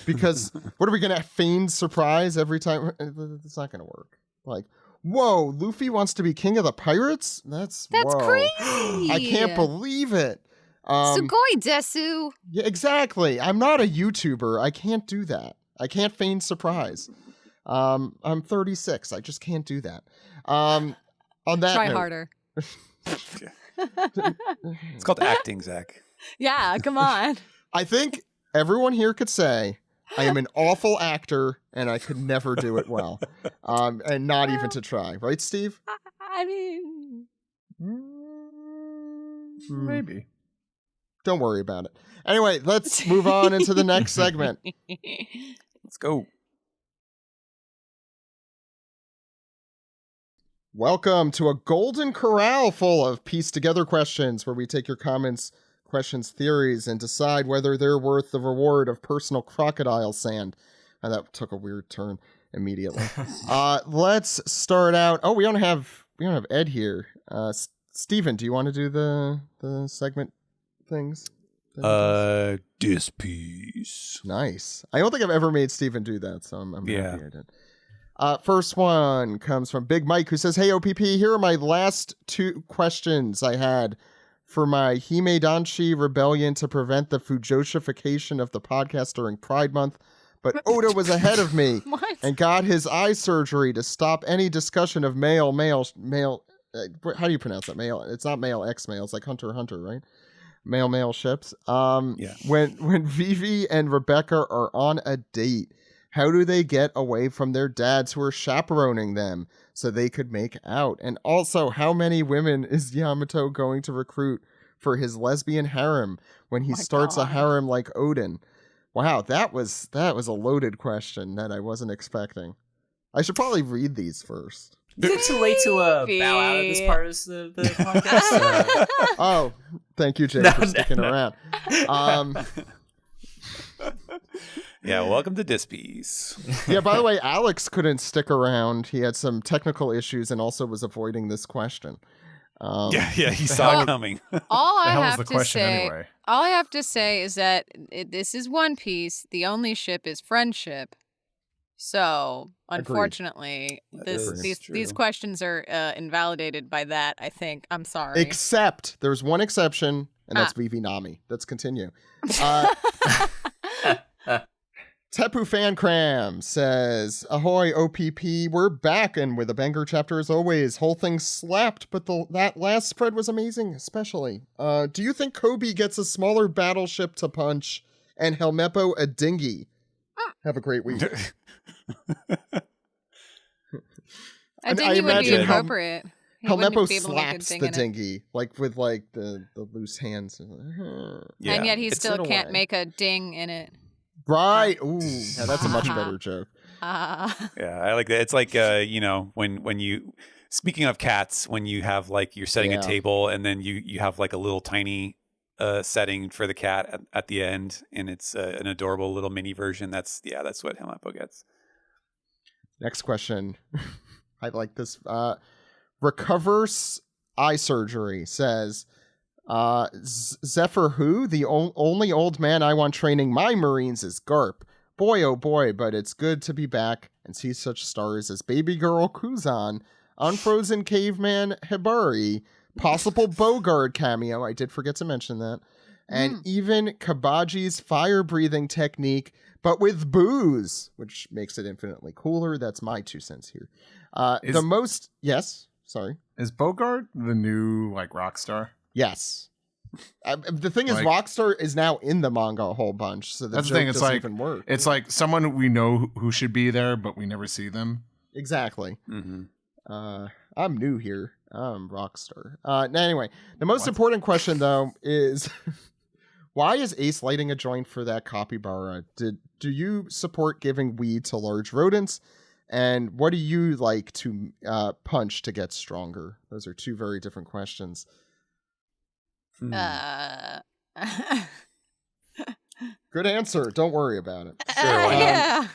A: Because what are we going to feign surprise every time? It's not going to work. Like, whoa, Luffy wants to be king of the pirates? That's
D: crazy.
A: I can't believe it.
D: Sugoi desu.
A: Yeah, exactly. I'm not a YouTuber. I can't do that. I can't feign surprise. I'm 36. I just can't do that. On that
D: Try
A: note,
D: harder.
F: It's called acting, Zach.
D: Yeah, come on.
A: I think everyone here could say I am an awful actor and I could never do it well. And not even to try. Right, Steve?
D: I mean...
B: Maybe.
A: Don't worry about it. Anyway, let's move on into the next segment.
F: Let's go.
A: Welcome to a golden corral full of pieced together questions where we take your comments, questions, theories, and decide whether they're worth the reward of personal crocodile sand. And that took a weird turn immediately. Let's start out. Oh, we don't have Ed here. Steven, do you want to do the segment things?
F: This piece.
A: Nice. I don't think I've ever made Steven do that, so I'm happy I did. First one comes from Big Mike, who says, "Hey, OPP, here are my last two questions I had for my Hime Danshi rebellion to prevent the Fujoshification of the podcast during Pride Month. But Oda was ahead of me and got his eye surgery to stop any discussion of male. How do you pronounce that? Male. It's not male, X-male. It's like Hunter x Hunter, right? Male ships. When Vivi and Rebecca are on a date, how do they get away from their dads who are chaperoning them so they could make out? And also, how many women is Yamato going to recruit for his lesbian harem when he starts a harem like Odin? Wow, that was a loaded question that I wasn't expecting. I should probably read these first.
E: Is it too late to bow out of this part of the podcast?
A: Oh, thank you, Jay, for sticking around.
F: Yeah, welcome to Dispies.
A: Yeah, by the way, Alex couldn't stick around. He had some technical issues and also was avoiding this question.
F: He saw it coming.
D: All I have to say is that this is One Piece. The only ship is friendship. So, unfortunately, these questions are invalidated by that, I think. I'm sorry.
A: Except, there's one exception, and that's Vivi Nami. Let's continue. Tepu Fan Cram says, "Ahoy, OPP, we're back and with a banger chapter as always. Whole thing slapped, but that last spread was amazing, especially. Do you think Kobe gets a smaller battleship to punch and Helmeppo a dinghy. Have a great week.
D: A dinghy would be appropriate.
A: Helmeppo slaps the dinghy, like with like the loose hands.
D: Yeah. And yet he still can't make a ding in it.
A: Right. Ooh, yeah, that's a much better joke.
F: Yeah, I like that. It's like when you, speaking of cats, when you have like you're setting a table and then you have like a little tiny setting for the cat at the end, and it's an adorable little mini version. That's what Helmeppo gets.
A: Next question. I like this. Recovers eye surgery says, Zephyr who? The only old man I want training my Marines is Garp. Boy, oh boy, but it's good to be back and see such stars as Baby Girl Kuzan, Unfrozen Caveman Hibari, possible Bogard cameo, I did forget to mention that, and even Kabaji's fire-breathing technique, but with booze, which makes it infinitely cooler. That's my 2 cents here. Yes? Sorry.
B: Is Bogart the new, like, rock star?
A: Yes. The thing is, Rockstar is now in the manga a whole bunch, so that's the thing. It's like even work.
B: It's like someone we know who should be there, but we never see them.
A: Exactly. I'm new here. I'm Rockstar. Anyway, the most important question though is, why is Ace lighting a joint for that capybara? Do you support giving weed to large rodents? And what do you like to punch to get stronger? Those are 2 very different questions. Good answer. Don't worry about it.
D: Yeah.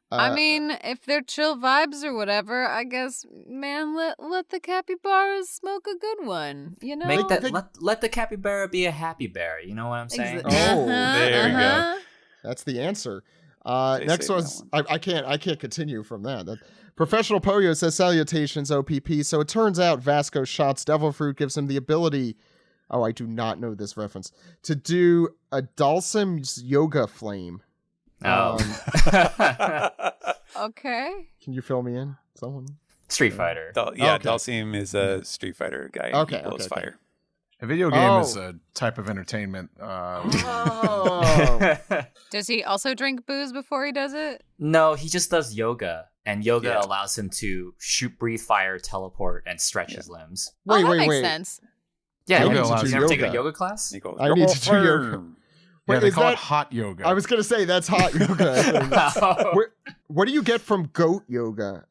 D: I mean, if they're chill vibes or whatever, I guess, man, let the capybaras smoke a good one. You know,
E: make that let the capybara be a happy bear. You know what I'm saying?
F: There you go.
A: That's the answer. Next one's I can't continue from that. Professional Poyo says, salutations, OPP. So it turns out Vasco Shot's Devil Fruit gives him the ability, I do not know this reference, to do a Dalsim's yoga flame.
D: Okay.
A: Can you fill me in? Someone?
E: Street Fighter.
F: Dalsim is a Street Fighter guy.
A: Okay.
F: He blows fire.
B: A video game is a type of entertainment.
D: Does he also drink booze before he does it?
E: No, he just does yoga. And yoga allows him to shoot, breathe fire, teleport, and stretch his limbs.
A: Wait.
D: Makes sense.
E: Yeah, you never take a yoga class?
A: I need to do yoga.
B: Yeah, they call it hot yoga.
A: I was going to say, that's hot yoga. What do you get from goat yoga?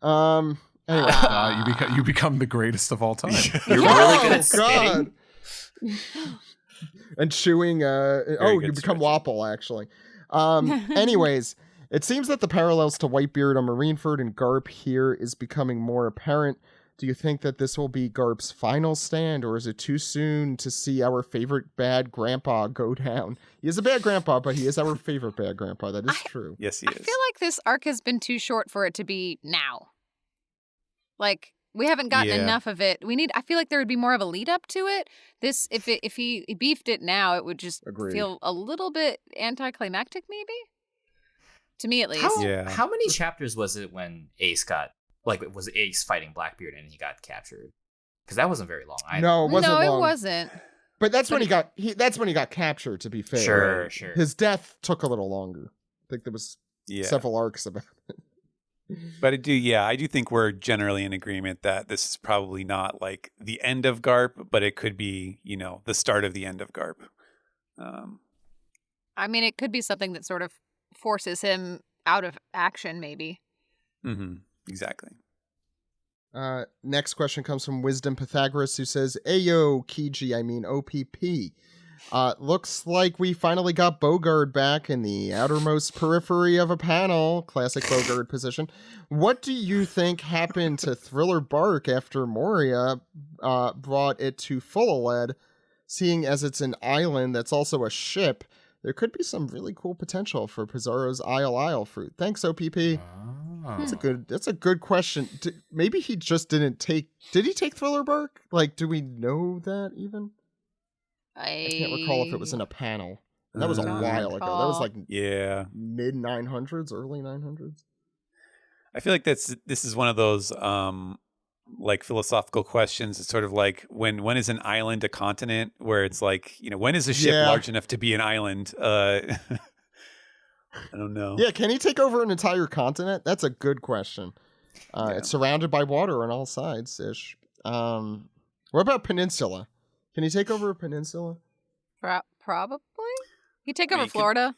A: Anyway.
B: You become the greatest of all time.
E: You're really good at spitting.
A: And chewing. You become Wapple, actually. Anyways, it seems that the parallels to Whitebeard on Marineford and Garp here is becoming more apparent. Do you think that this will be Garp's final stand, or is it too soon to see our favorite bad grandpa go down? He is a bad grandpa, but he is our favorite bad grandpa. That is true.
F: Yes, he is.
D: I feel like this arc has been too short for it to be now. Like, we haven't gotten enough of it. I feel like there would be more of a lead up to it. This, if he beefed it now, it would just feel a little bit anticlimactic, maybe? To me, at least.
E: How many chapters was it when Ace was Ace fighting Blackbeard and he got captured? Because that wasn't very long either.
A: No, it wasn't long.
D: No, it wasn't.
A: But that's when he got captured, to be fair. Sure. His death took a little longer. I think there was several arcs about it.
F: But I do think we're generally in agreement that this is probably not like the end of Garp, but it could be, the start of the end of Garp.
D: I mean, it could be something that sort of forces him out of action, maybe.
F: Mm-hmm. Exactly.
A: Next question comes from Wisdom Pythagoras, who says, Ayo, Kiji, OPP. Looks like we finally got Bogard back in the outermost periphery of a panel. Classic Bogard position. What do you think happened to Thriller Bark after Moria brought it to full lead? Seeing as it's an island that's also a ship, there could be some really cool potential for Pizarro's Isle fruit. Thanks, OPP. That's a good question. Maybe he just didn't take... Did he take Thriller Bark? Like, do we know that even? I can't recall if it was in a panel. That was a while ago. That was like mid 900s, early 900s.
F: I feel like this is one of those like philosophical questions. It's sort of like when is an island a continent? Where it's like, when is a ship large enough to be an island? I don't know.
A: Yeah, can he take over an entire continent? That's a good question. It's surrounded by water on all sides ish. What about peninsula? Can he take over a peninsula?
D: Probably. He'd take over Florida.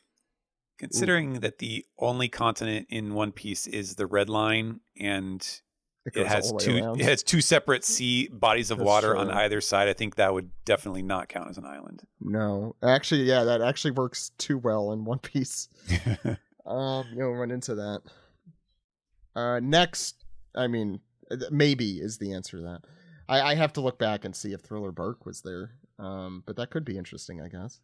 F: Considering that the only continent in One Piece is the Red Line, and it has two separate sea bodies of water on either side, I think that would definitely not count as an island.
A: No, actually, that actually works too well in One Piece. You'll run into that. Next, I mean, maybe is the answer to that. I have to look back and see if Thriller Bark was there, but that could be interesting, I guess.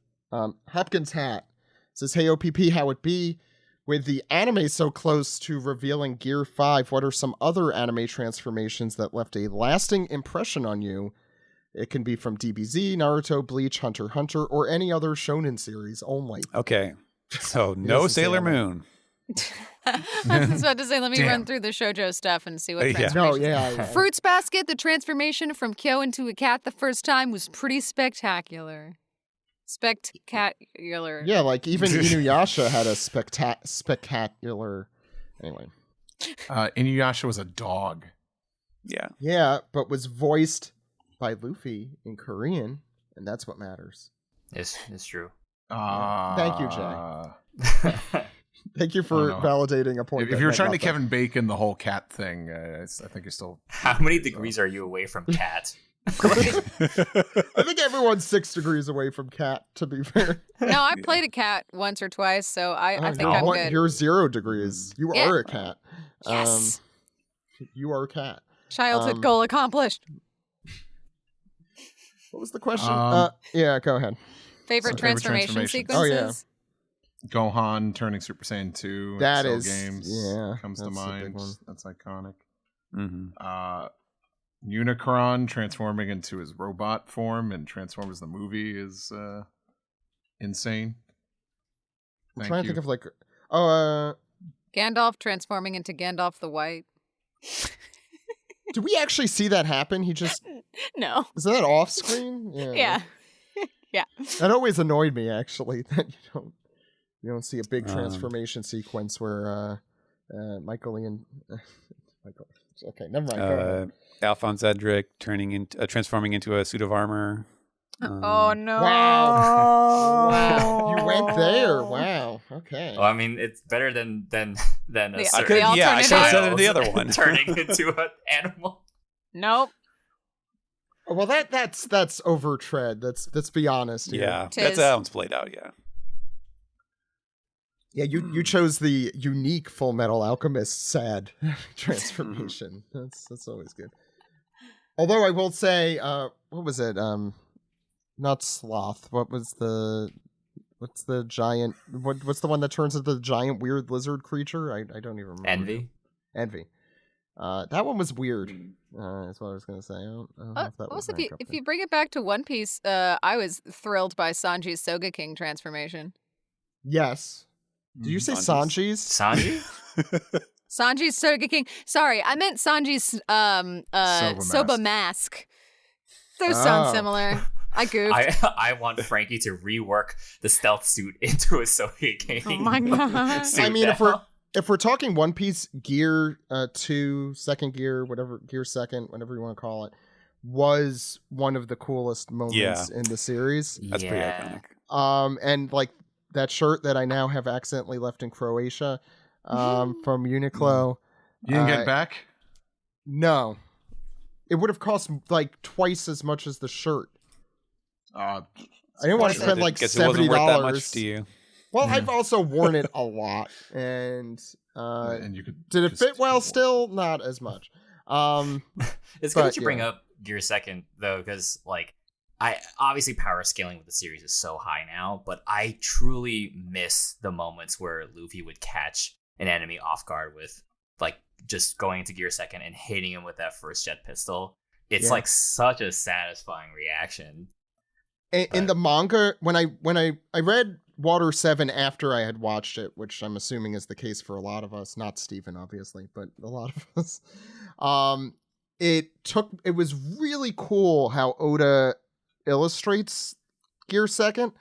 A: Hopkins Hat says, "Hey OPP, how it be? With the anime so close to revealing Gear 5, what are some other anime transformations that left a lasting impression on you? It can be from DBZ, Naruto, Bleach, Hunter x Hunter, or any other shonen series only."
F: Okay, so no Sailor Moon.
D: I was about to say, let me run through the shoujo stuff and see what transformations. Fruits Basket, the transformation from Kyo into a cat the first time was pretty spectacular. Spectacular.
A: Yeah, like even Inuyasha had a spectacular. Anyway,
B: Inuyasha was a dog.
A: Yeah, but was voiced by Luffy in Korean, and that's what matters.
E: It's true.
A: Thank you, Jay. Thank you for validating a point.
B: If you're trying to Kevin Bacon the whole cat thing, I think you're still.
E: How many degrees are you away from cat?
A: I think everyone's 6 degrees away from cat, to be fair.
D: No, I played a cat once or twice, so I think I'm good.
A: You're 0 degrees. You are a cat.
D: Yes.
A: You are a cat.
D: Childhood goal accomplished.
A: What was the question? Yeah, go ahead.
D: Favorite transformation sequences?
A: Oh, yeah.
B: Gohan turning Super Saiyan 2.
A: That
B: Cell
A: is,
B: Games comes to mind. That's iconic.
F: Mm-hmm.
B: Unicron transforming into his robot form and Transformers the movie is insane.
A: I'm trying to think of like
D: Gandalf transforming into Gandalf the White.
A: Do we actually see that happen? He just
D: No.
A: Is that off screen?
D: Yeah. Yeah.
A: That always annoyed me actually, that you don't see a big transformation sequence where Michael. Okay, never mind. Go ahead.
F: Alphonse Edric transforming into a suit of armor.
D: Oh no!
A: Wow! You went there. Wow. Okay.
E: Well, I mean, it's better than a
F: I should have said the other one.
E: Turning into an animal.
D: Nope.
A: Well, that's overtread. Let's be honest here.
F: Yeah, that's how it's played out. Yeah.
A: Yeah, you chose the unique Full Metal Alchemist sad transformation. That's always good. Although I will say, what was it? Not sloth. What's the giant? What's the one that turns into the giant weird lizard creature? I don't even remember.
E: Envy.
A: That one was weird. That's what I was gonna say. I don't know if that was
D: if you bring it back to One Piece, I was thrilled by Sanji's Soga King transformation.
A: Yes. Did you say Sanji's?
E: Sanji?
D: Sanji's Soga King. Sorry, I meant Sanji's Soba Mask. Those sound similar. I goofed.
E: I want Frankie to rework the stealth suit into a Soga King.
D: Oh my god!
A: I mean, if we're talking One Piece, Gear 2, Second Gear, Gear Second, whatever you want to call it, was one of the coolest moments in the series.
F: That's pretty iconic.
A: And like that shirt that I now have accidentally left in Croatia, from Uniqlo.
B: You didn't get it back?
A: No. It would have cost like twice as much as the shirt. I didn't want to spend like $70.
F: It wasn't worth that much to you.
A: Well, I've also worn it a lot, and
B: you could
A: did it fit well? Still, not as much.
E: It's good that you bring up Gear Second though, because like obviously power scaling with the series is so high now, but I truly miss the moments where Luffy would catch an enemy off guard with like just going into Gear Second and hitting him with that first jet pistol. It's like such a satisfying reaction.
A: In the manga, when I read Water 7 after I had watched it, which I'm assuming is the case for a lot of us, not Steven obviously, but a lot of us. it was really cool how Oda illustrates Gear Second,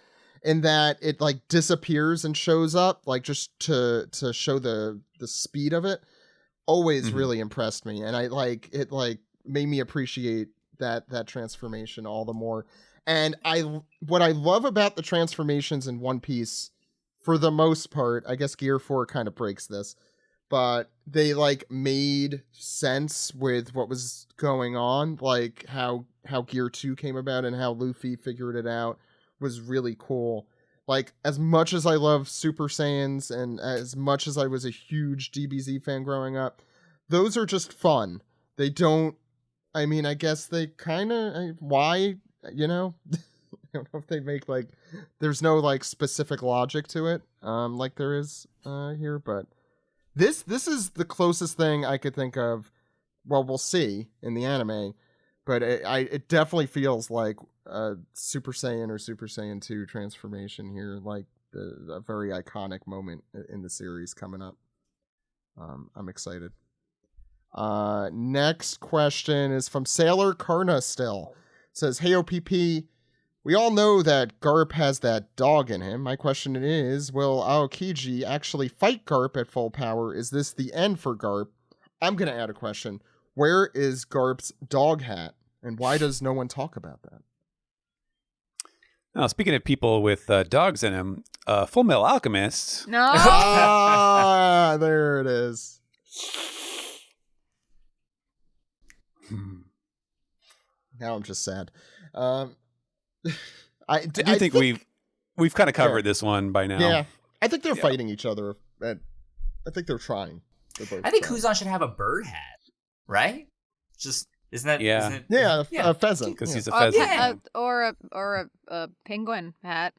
A: in that it like disappears and shows up, like just to show the speed of it. Always really impressed me, and it made me appreciate that transformation all the more. And what I love about the transformations in One Piece, for the most part, I guess Gear 4 kind of breaks this, but they like made sense with what was going on, like how Gear 2 came about and how Luffy figured it out was really cool. Like, as much as I love Super Saiyans and as much as I was a huge DBZ fan growing up, those are just fun. They don't, I mean, I guess they kind of, why, you know? I don't know if they make, like, there's no, like, specific logic to it, like there is here, but this is the closest thing I could think of. Well, we'll see in the anime, but it definitely feels like a Super Saiyan or Super Saiyan 2 transformation here, like a very iconic moment in the series coming up. I'm excited. Next question is from Sailor Karna still. It says, "Hey OPP, we all know that Garp has that dog in him. My question is, will Aokiji actually fight Garp at full power? Is this the end for Garp?" I'm going to add a question. Where is Garp's dog hat? And why does no one talk about that?
F: Now, speaking of people with dogs in them, Full Metal Alchemist.
D: No.
A: Ah, there it is. Now I'm just sad. I
F: think we've kind of covered this one by now.
A: Yeah, I think they're fighting each other. I think they're trying.
E: I think Kuzan should have a bird hat, right? Just isn't that?
A: A pheasant,
F: because he's a pheasant,
D: or a penguin hat.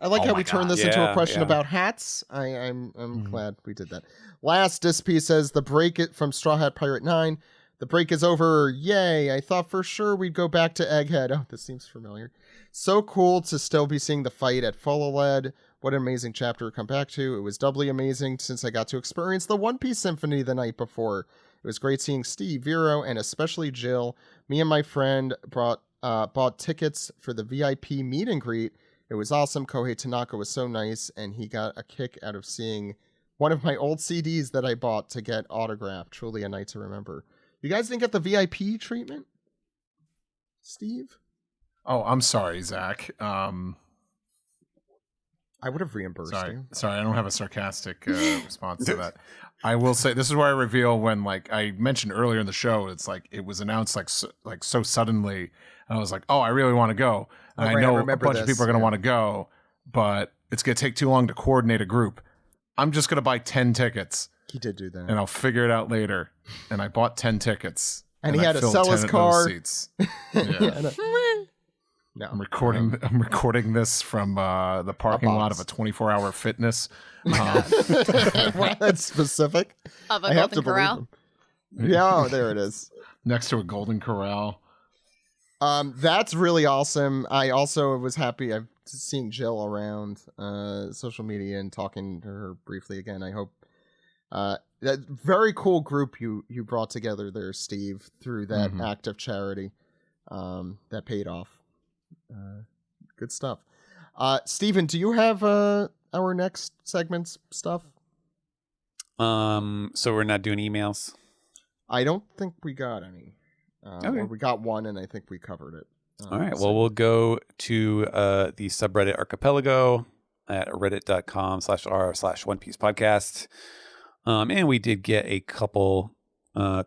A: I like how we turned this into a question about hats. I'm glad we did that. Last Dispy says, "The break from Straw Hat Pirate 9. The break is over. Yay. I thought for sure we'd go back to Egghead." Oh, this seems familiar. So cool to still be seeing the fight at Full-O-Lead. What an amazing chapter to come back to. It was doubly amazing since I got to experience the One Piece Symphony the night before. It was great seeing Steve, Vero, and especially Jill. Me and my friend bought tickets for the VIP meet and greet. It was awesome. Kohei Tanaka was so nice, and he got a kick out of seeing one of my old CDs that I bought to get autographed. Truly a night to remember. You guys didn't get the VIP treatment? Steve?
B: Oh, I'm sorry, Zach.
A: I would have reimbursed you.
B: Sorry, I don't have a sarcastic response to that. I will say, this is where I reveal when, like I mentioned earlier in the show, it's like it was announced so suddenly, and I was like, oh, I really want to go. And I know a bunch of people are going to want to go, but it's going to take too long to coordinate a group. I'm just going to buy 10 tickets.
A: He did do that.
B: And I'll figure it out later. And I bought 10 tickets.
A: And he had to sell his car.
B: Seats. Yeah.
A: No.
B: I'm recording this from the parking lot of a 24-hour fitness.
A: Wow, that's specific.
D: Of a Golden Corral.
A: Yeah, there it is.
B: Next to a Golden Corral.
A: That's really awesome. I also was happy seeing Jill around social media and talking to her briefly again. I hope that very cool group you brought together there, Steve, through that act of charity that paid off. Good stuff. Steven, do you have our next segment's stuff?
F: So we're not doing emails?
A: I don't think we got any.
F: Okay.
A: Or we got one, and I think we covered it.
F: All right. Well, we'll go to the subreddit Archipelago at reddit.com/r/One Piece Podcast. And we did get a couple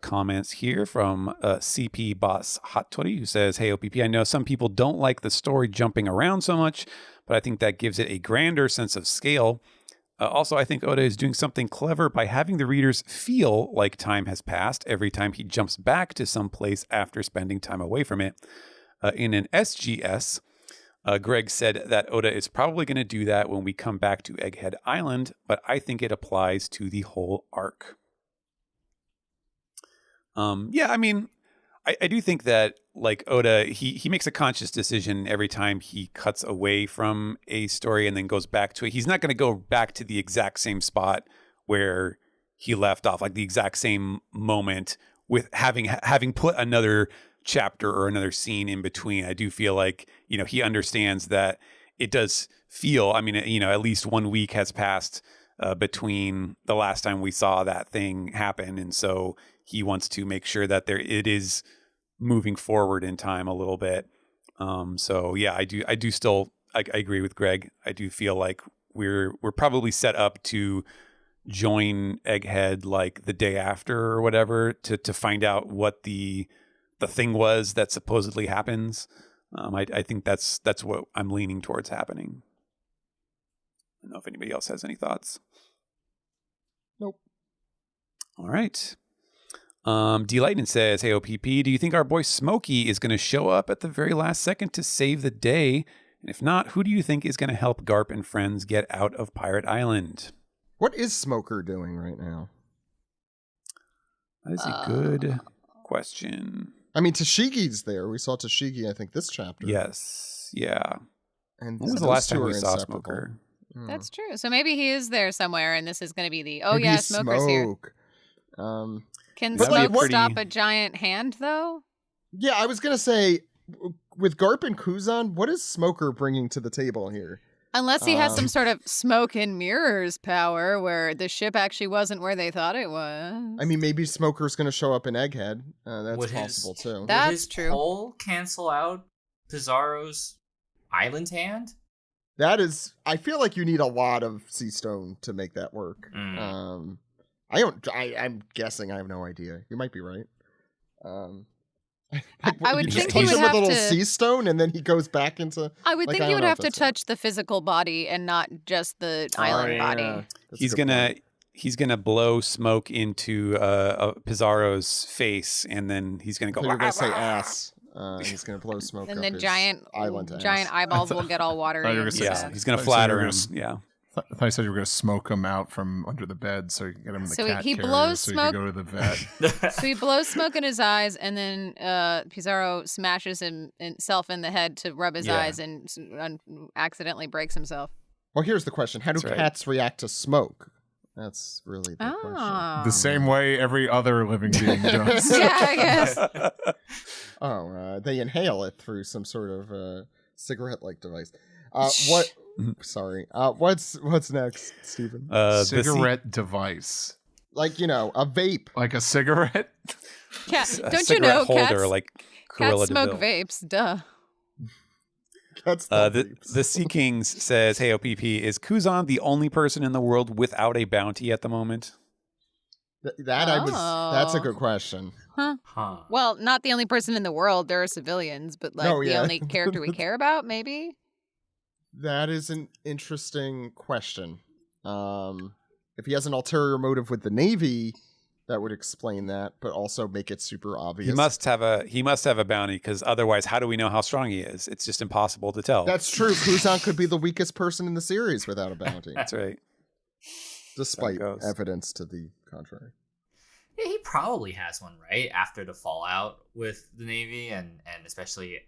F: comments here from CP Boss Hot 20, who says, "Hey OPP, I know some people don't like the story jumping around so much, but I think that gives it a grander sense of scale. Also, I think Oda is doing something clever by having the readers feel like time has passed every time he jumps back to some place after spending time away from it. In an SGS, Greg said that Oda is probably going to do that when we come back to Egghead Island, but I think it applies to the whole arc." I mean, I do think that, like, Oda, he makes a conscious decision every time he cuts away from a story and then goes back to it. He's not going to go back to the exact same spot where he left off, like the exact same moment with having put another chapter or another scene in between. I do feel like, he understands that it does feel, I mean, at least 1 week has passed between the last time we saw that thing happen. And so he wants to make sure that it is moving forward in time a little bit. So yeah, I do still, I agree with Greg. I do feel like we're probably set up to join Egghead like the day after or whatever to find out what the thing was that supposedly happens. I think that's what I'm leaning towards happening. I don't know if anybody else has any thoughts.
A: Nope.
F: All right. D. Lightning says, "Hey OPP, do you think our boy Smokey is going to show up at the very last second to save the day? And if not, who do you think is going to help Garp and friends get out of Pirate Island?"
A: What is Smoker doing right now?
F: That is a good question.
A: I mean, Tashigi's there. We saw Tashigi, I think, this chapter.
F: Yes. Yeah.
A: And
F: when was the last time we saw Smoker?
D: That's true. So maybe he is there somewhere, and this is going to be
A: maybe
D: Smoker's here. Can Smoke stop a giant hand, though?
A: Yeah, I was going to say, with Garp and Kuzan, what is Smoker bringing to the table here?
D: Unless he has some sort of smoke and mirrors power where the ship actually wasn't where they thought it was.
A: I mean, maybe Smoker's going to show up in Egghead. That's possible, too.
D: That's true.
E: Would his pole cancel out Pizarro's island hand?
A: That is... I feel like you need a lot of sea stone to make that work. I'm guessing. I have no idea. You might be right.
D: I would think he
A: would
D: have
A: with a little
D: to
A: sea stone, and then he goes back into.
D: I would think he would have to touch the physical body and not just the island body.
F: He's gonna blow smoke into Pizarro's face, and then he's gonna go.
A: You're gonna say ass. He's gonna blow smoke.
D: And
A: up
D: the giant
A: ass.
D: eyeballs will get all watery.
F: Yeah, he's gonna flatter him. Yeah.
B: I thought you said you were going to smoke him out from under the bed so you can get him in the cat
D: he
B: carrier
D: blows
B: so
D: smoke.
B: you can go to the vet.
D: So he blows smoke in his eyes, and then Pizarro smashes himself in the head to rub his eyes and accidentally breaks himself.
A: Well, here's the question. How do cats react to smoke? That's really the question.
B: The same way every other living being does.
D: Yeah, I guess.
A: They inhale it through some sort of cigarette-like device. What... Sorry. What's next, Stephen?
B: Cigarette device.
A: Like, a vape.
B: Like a cigarette?
D: Yeah. Don't you know
F: holder,
D: cats smoke vapes? Duh.
F: The Sea Kings says, "Hey OPP, is Kuzan the only person in the world without a bounty at the moment?"
A: That's a good question.
D: Huh. Well, not the only person in the world. There are civilians, but the only character we care about, maybe.
A: That is an interesting question. If he has an ulterior motive with the Navy, that would explain that, but also make it super obvious.
F: He must have a bounty, because otherwise, how do we know how strong he is? It's just impossible to tell.
A: That's true. Kuzan could be the weakest person in the series without a bounty.
F: That's right.
A: Despite evidence to the contrary.
E: Yeah, he probably has one, right? After the fallout with the Navy and especially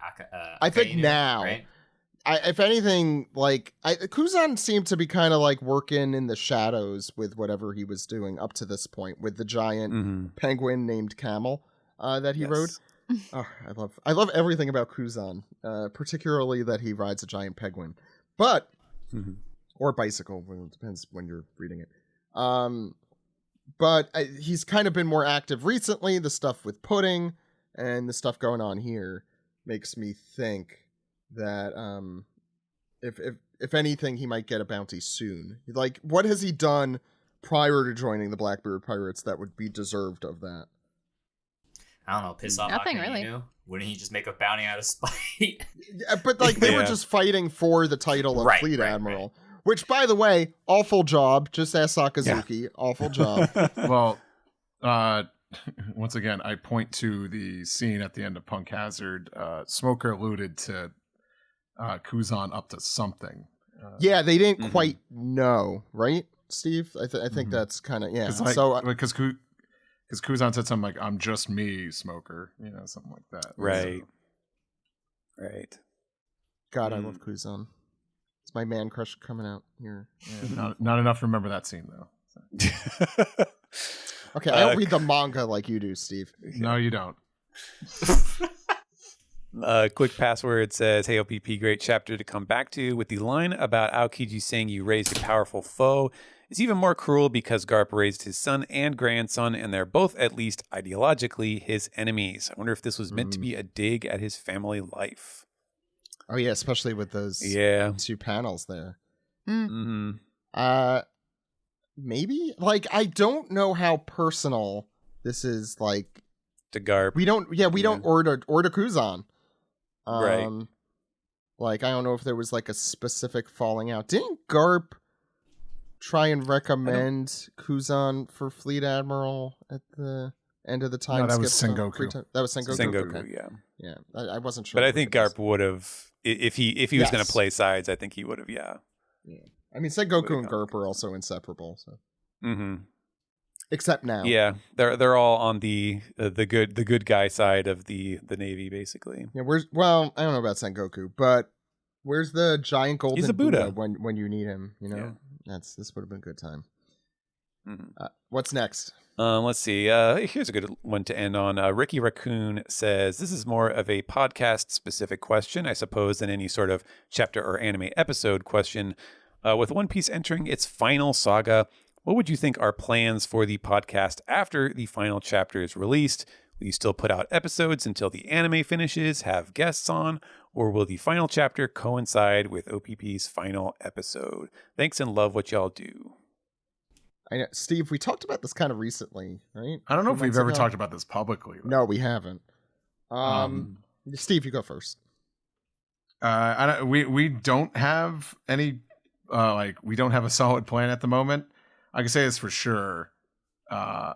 A: I think now.
E: Right?
A: If anything, Kuzan seemed to be kind of working in the shadows with whatever he was doing up to this point with the giant penguin named Camel that he rode. Oh, I love everything about Kuzan, particularly that he rides a giant penguin, but or bicycle. Well, it depends when you're reading it. But he's kind of been more active recently. The stuff with Pudding and the stuff going on here makes me think that if anything, he might get a bounty soon. What has he done prior to joining the Blackbeard Pirates that would be deserved of that?
E: I don't know. Piss off
D: Nothing really.
E: Wouldn't he just make a bounty out of spite?
A: Yeah, but they were just fighting for the title of Fleet Admiral. Which, by the way, awful job. Just ask Sakazuki. Yeah. Awful job.
B: Well, once again, I point to the scene at the end of Punk Hazard. Smoker alluded to Kuzan up to something.
A: Yeah, they didn't quite know, right, Steve? I think that's kind of,
B: because Kuzan said something like, "I'm just me, Smoker," something like that.
F: Right.
B: So.
F: Right.
A: God, I love Kuzan. It's my man crush coming out here.
B: Yeah, not enough to remember that scene, though. So.
A: Okay, I don't read the manga like you do, Steve.
B: No, you don't.
F: Quick password says, "Hey OPP, great chapter to come back to. With the line about Aokiji saying you raised a powerful foe is even more cruel because Garp raised his son and grandson, and they're both at least ideologically his enemies. I wonder if this was meant to be a dig at his family life."
A: Oh yeah, especially with those 2 panels there. Maybe, like, I don't know how personal this is, like,
F: to Garp.
A: We don't order Kuzan.
F: Right.
A: Like, I don't know if there was like a specific falling out. Didn't Garp try and recommend Kuzan for Fleet Admiral at the end of the time?
B: No, that was Sengoku.
A: That was Sengoku.
F: Sengoku,
A: okay.
F: yeah.
A: I wasn't sure.
F: But I think Garp would have, if he was going to play sides, I think he would have. Yeah.
A: I mean, Sengoku and Garp are also inseparable. So. Except now.
F: Yeah, they're all on the good guy side of the Navy, basically.
A: Yeah, I don't know about Sengoku, but where's the giant golden
F: He's a Buddha
A: when you need him? You know, this would have been a good time. What's next?
F: Let's see. Here's a good one to end on. Ricky Raccoon says, "This is more of a podcast specific question, I suppose, than any sort of chapter or anime episode question. With One Piece entering its final saga, what would you think are plans for the podcast after the final chapter is released? Will you still put out episodes until the anime finishes, have guests on, or will the final chapter coincide with OPP's final episode? Thanks and love what y'all do."
A: I know, Steve, we talked about this kind of recently, right?
B: I don't know if we've ever talked about this publicly. Though.
A: No, we haven't. Steve, you go first.
B: We don't have any, we don't have a solid plan at the moment. I can say this for sure. I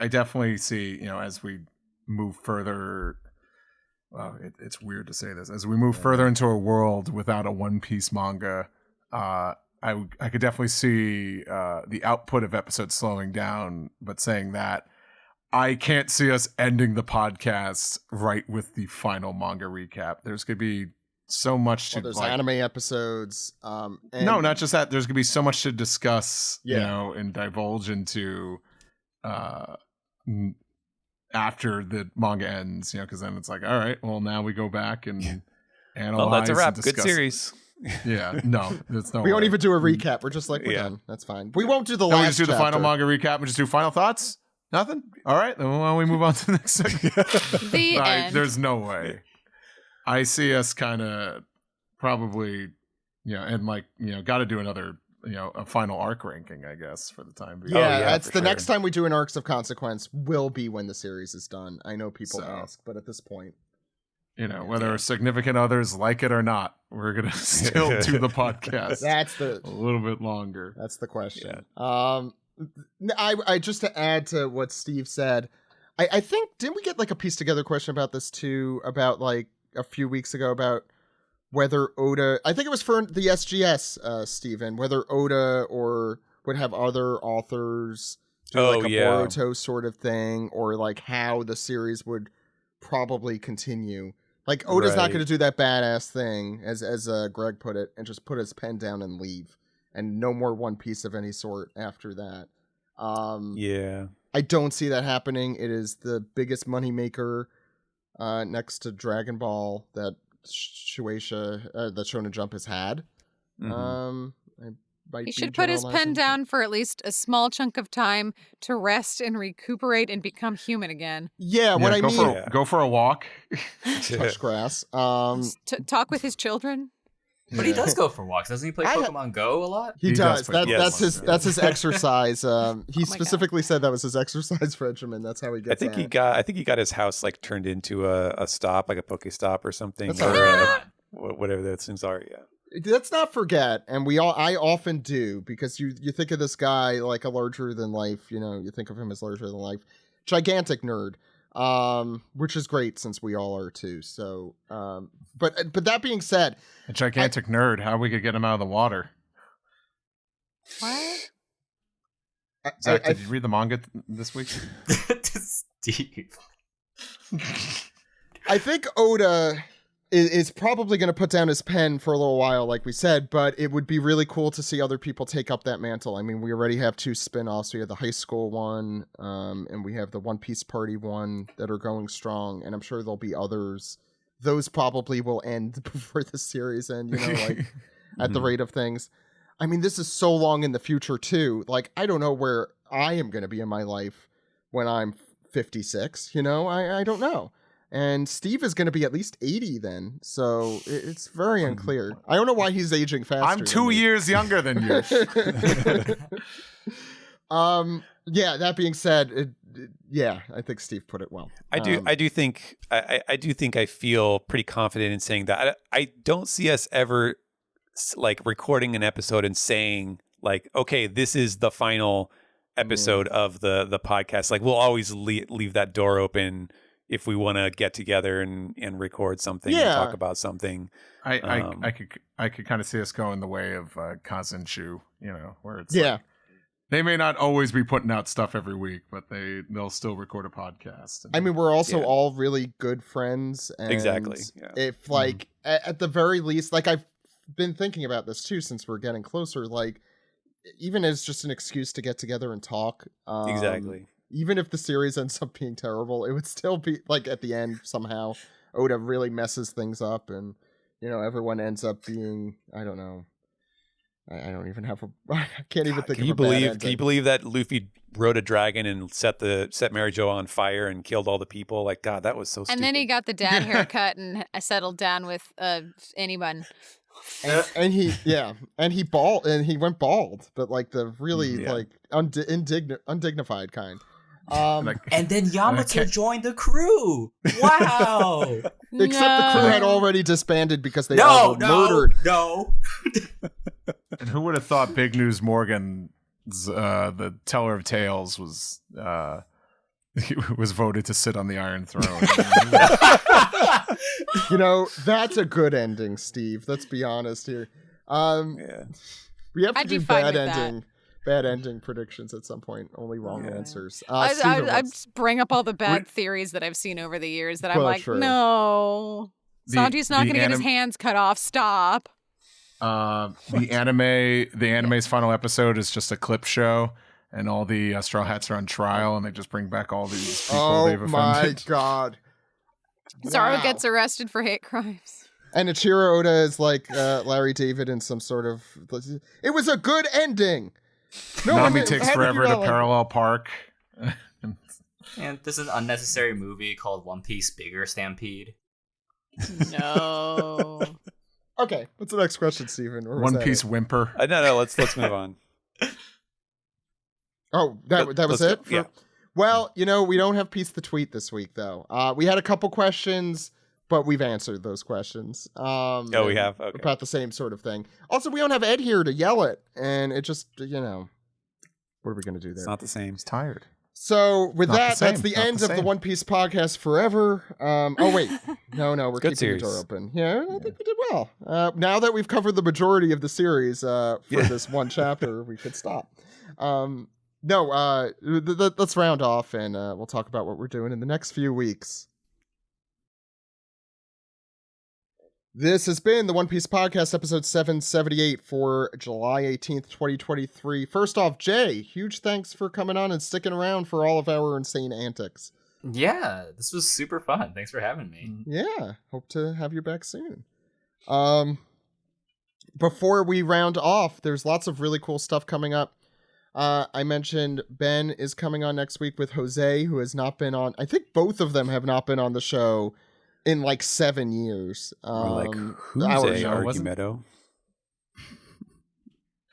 B: definitely see, as we move further. Well, it's weird to say this. As we move further into a world without a One Piece manga, I could definitely see the output of episodes slowing down. But saying that, I can't see us ending the podcast right with the final manga recap. There's going to be so much to
A: there's anime episodes.
B: No, not just that. There's gonna be so much to discuss, and divulge into after the manga ends, because then it's like, all right, well, now we go back and analyze.
F: Well, that's a wrap. Good series.
B: Yeah, no, there's no.
A: We won't even do a recap. We're just like, we're done. That's fine. We won't do the last.
B: We just do the final manga recap and just do final thoughts. Nothing. All right, then why don't we move on to the next segment?
D: The end.
B: There's no way. I see us kind of probably, and got to do another, a final arc ranking, I guess, for the time being.
A: Yeah, that's the next time we do an Arcs of Consequence will be when the series is done. I know people ask, but at this point,
B: whether significant others like it or not, we're gonna still do the podcast.
A: That's
B: a little bit longer.
A: That's the question. Yeah. I just to add to what Steve said, I think didn't we get like a piece together question about this too, about like a few weeks ago about whether Oda, I think it was for the SGS, Steven, whether Oda or would have other authors do like a Boruto sort of thing, or like how the series would probably continue. Like Oda's not going to do that badass thing, as Greg put it, and just put his pen down and leave, and no more One Piece of any sort after that. I don't see that happening. It is the biggest moneymaker next to Dragon Ball that Shueisha, that Shonen Jump has had.
D: He should put his pen down for at least a small chunk of time to rest and recuperate and become human again.
A: Yeah, what I mean...
B: Go for a walk.
A: Touch grass.
D: Talk with his children.
E: But he does go for walks. Doesn't he play Pokemon Go a lot?
A: He does. That's his exercise. He specifically said that was his exercise regimen. That's how he gets.
F: I think he got his house like turned into a stop, like a Pokestop or something, whatever those things are. Yeah.
A: Let's not forget, and I often do, because you think of this guy like a larger than life. You think of him as larger than life, gigantic nerd. Which is great since we all are too. So, but that being said,
B: a gigantic nerd. How we could get him out of the water?
D: What?
B: Zach, did you read the manga this week?
E: Steve.
A: I think Oda is probably going to put down his pen for a little while, like we said, but it would be really cool to see other people take up that mantle. I mean, we already have 2 spin-offs. We have the high school one, and we have the One Piece Party one that are going strong, and I'm sure there'll be others. Those probably will end before the series end, like at the rate of things. I mean, this is so long in the future, too. Like, I don't know where I am going to be in my life when I'm 56, I don't know. And Steve is going to be at least 80 then, so it's very unclear. I don't know why he's aging faster.
B: I'm 2 years younger than you.
A: Yeah. That being said, I think Steve put it well.
F: I do think I feel pretty confident in saying that. I don't see us ever like recording an episode and saying like, okay, this is the final episode of the podcast. Like we'll always leave that door open if we want to get together and record something and talk about something.
B: I could kind of see us going the way of Kazan Shu, where it's like, they may not always be putting out stuff every week, but they'll still record a podcast.
A: I mean, we're also all really good friends. And
F: exactly. Yeah.
A: If like at the very least, like I've been thinking about this too, since we're getting closer, like even as just an excuse to get together and talk.
F: Exactly.
A: Even if the series ends up being terrible, it would still be like at the end somehow Oda really messes things up and everyone ends up being, I don't know. I don't even have I can't even think of a bad ending.
F: Can you believe that Luffy rode a dragon and set Mary Jo on fire and killed all the people? Like, God, that was so stupid.
D: And then he got the dad haircut and settled down with anyone.
A: And he went bald, but like the really like undignified kind.
E: And then Yamato joined the crew. Wow!
A: Except the crew had already disbanded because they all were murdered.
E: No.
B: And who would have thought Big News Morgan's the teller of tales was he was voted to sit on the Iron Throne?
A: That's a good ending, Steve. Let's be honest here. We have to do bad ending predictions at some point. Only wrong answers.
D: I just bring up all the bad theories that I've seen over the years that I'm like, no, Sanji's not going to get his hands cut off. Stop.
B: The anime's final episode is just a clip show, and all the Straw Hats are on trial, and they just bring back all these people they've offended.
A: Oh my God.
D: Zoro gets arrested for hate crimes.
A: And Ichiro Oda is like Larry David in some sort of... It was a good ending!
B: Nami takes forever to parallel park.
E: And this is an unnecessary movie called One Piece Bigger Stampede.
D: No.
A: Okay, what's the next question, Steven?
B: One Piece whimper.
F: No, let's move on.
A: Oh, that was it?
F: Yeah.
A: Well, we don't have Piece the Tweet this week, though. We had a couple questions, but we've answered those questions.
F: We have? Okay.
A: About the same sort of thing. Also, we don't have Ed here to yell it, and it just, what are we going to do there?
F: It's not the same.
B: He's tired.
A: So, with that, that's the end of the One Piece podcast forever. Oh, wait. No, we're keeping the door open. Yeah, I think we did well. Now that we've covered the majority of the series for this one chapter, we could stop. Let's round off, and we'll talk about what we're doing in the next few weeks. This has been the One Piece Podcast, episode 778 for July 18th, 2023. First off, Jay, huge thanks for coming on and sticking around for all of our insane antics.
E: Yeah, this was super fun. Thanks for having me.
A: Yeah, hope to have you back soon. Before we round off, there's lots of really cool stuff coming up. I mentioned Ben is coming on next week with Jose, who has not been on. I think both of them have not been on the show in like 7 years.
F: Jose Argumento.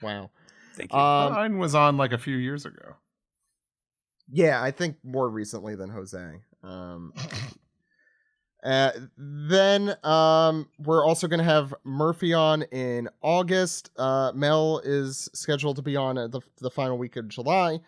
A: Wow.
F: Thank you.
B: Mine was on like a few years ago.
A: Yeah, I think more recently than Jose. Then we're also going to have Murphy on in August. Mel is scheduled to be on the final week of July.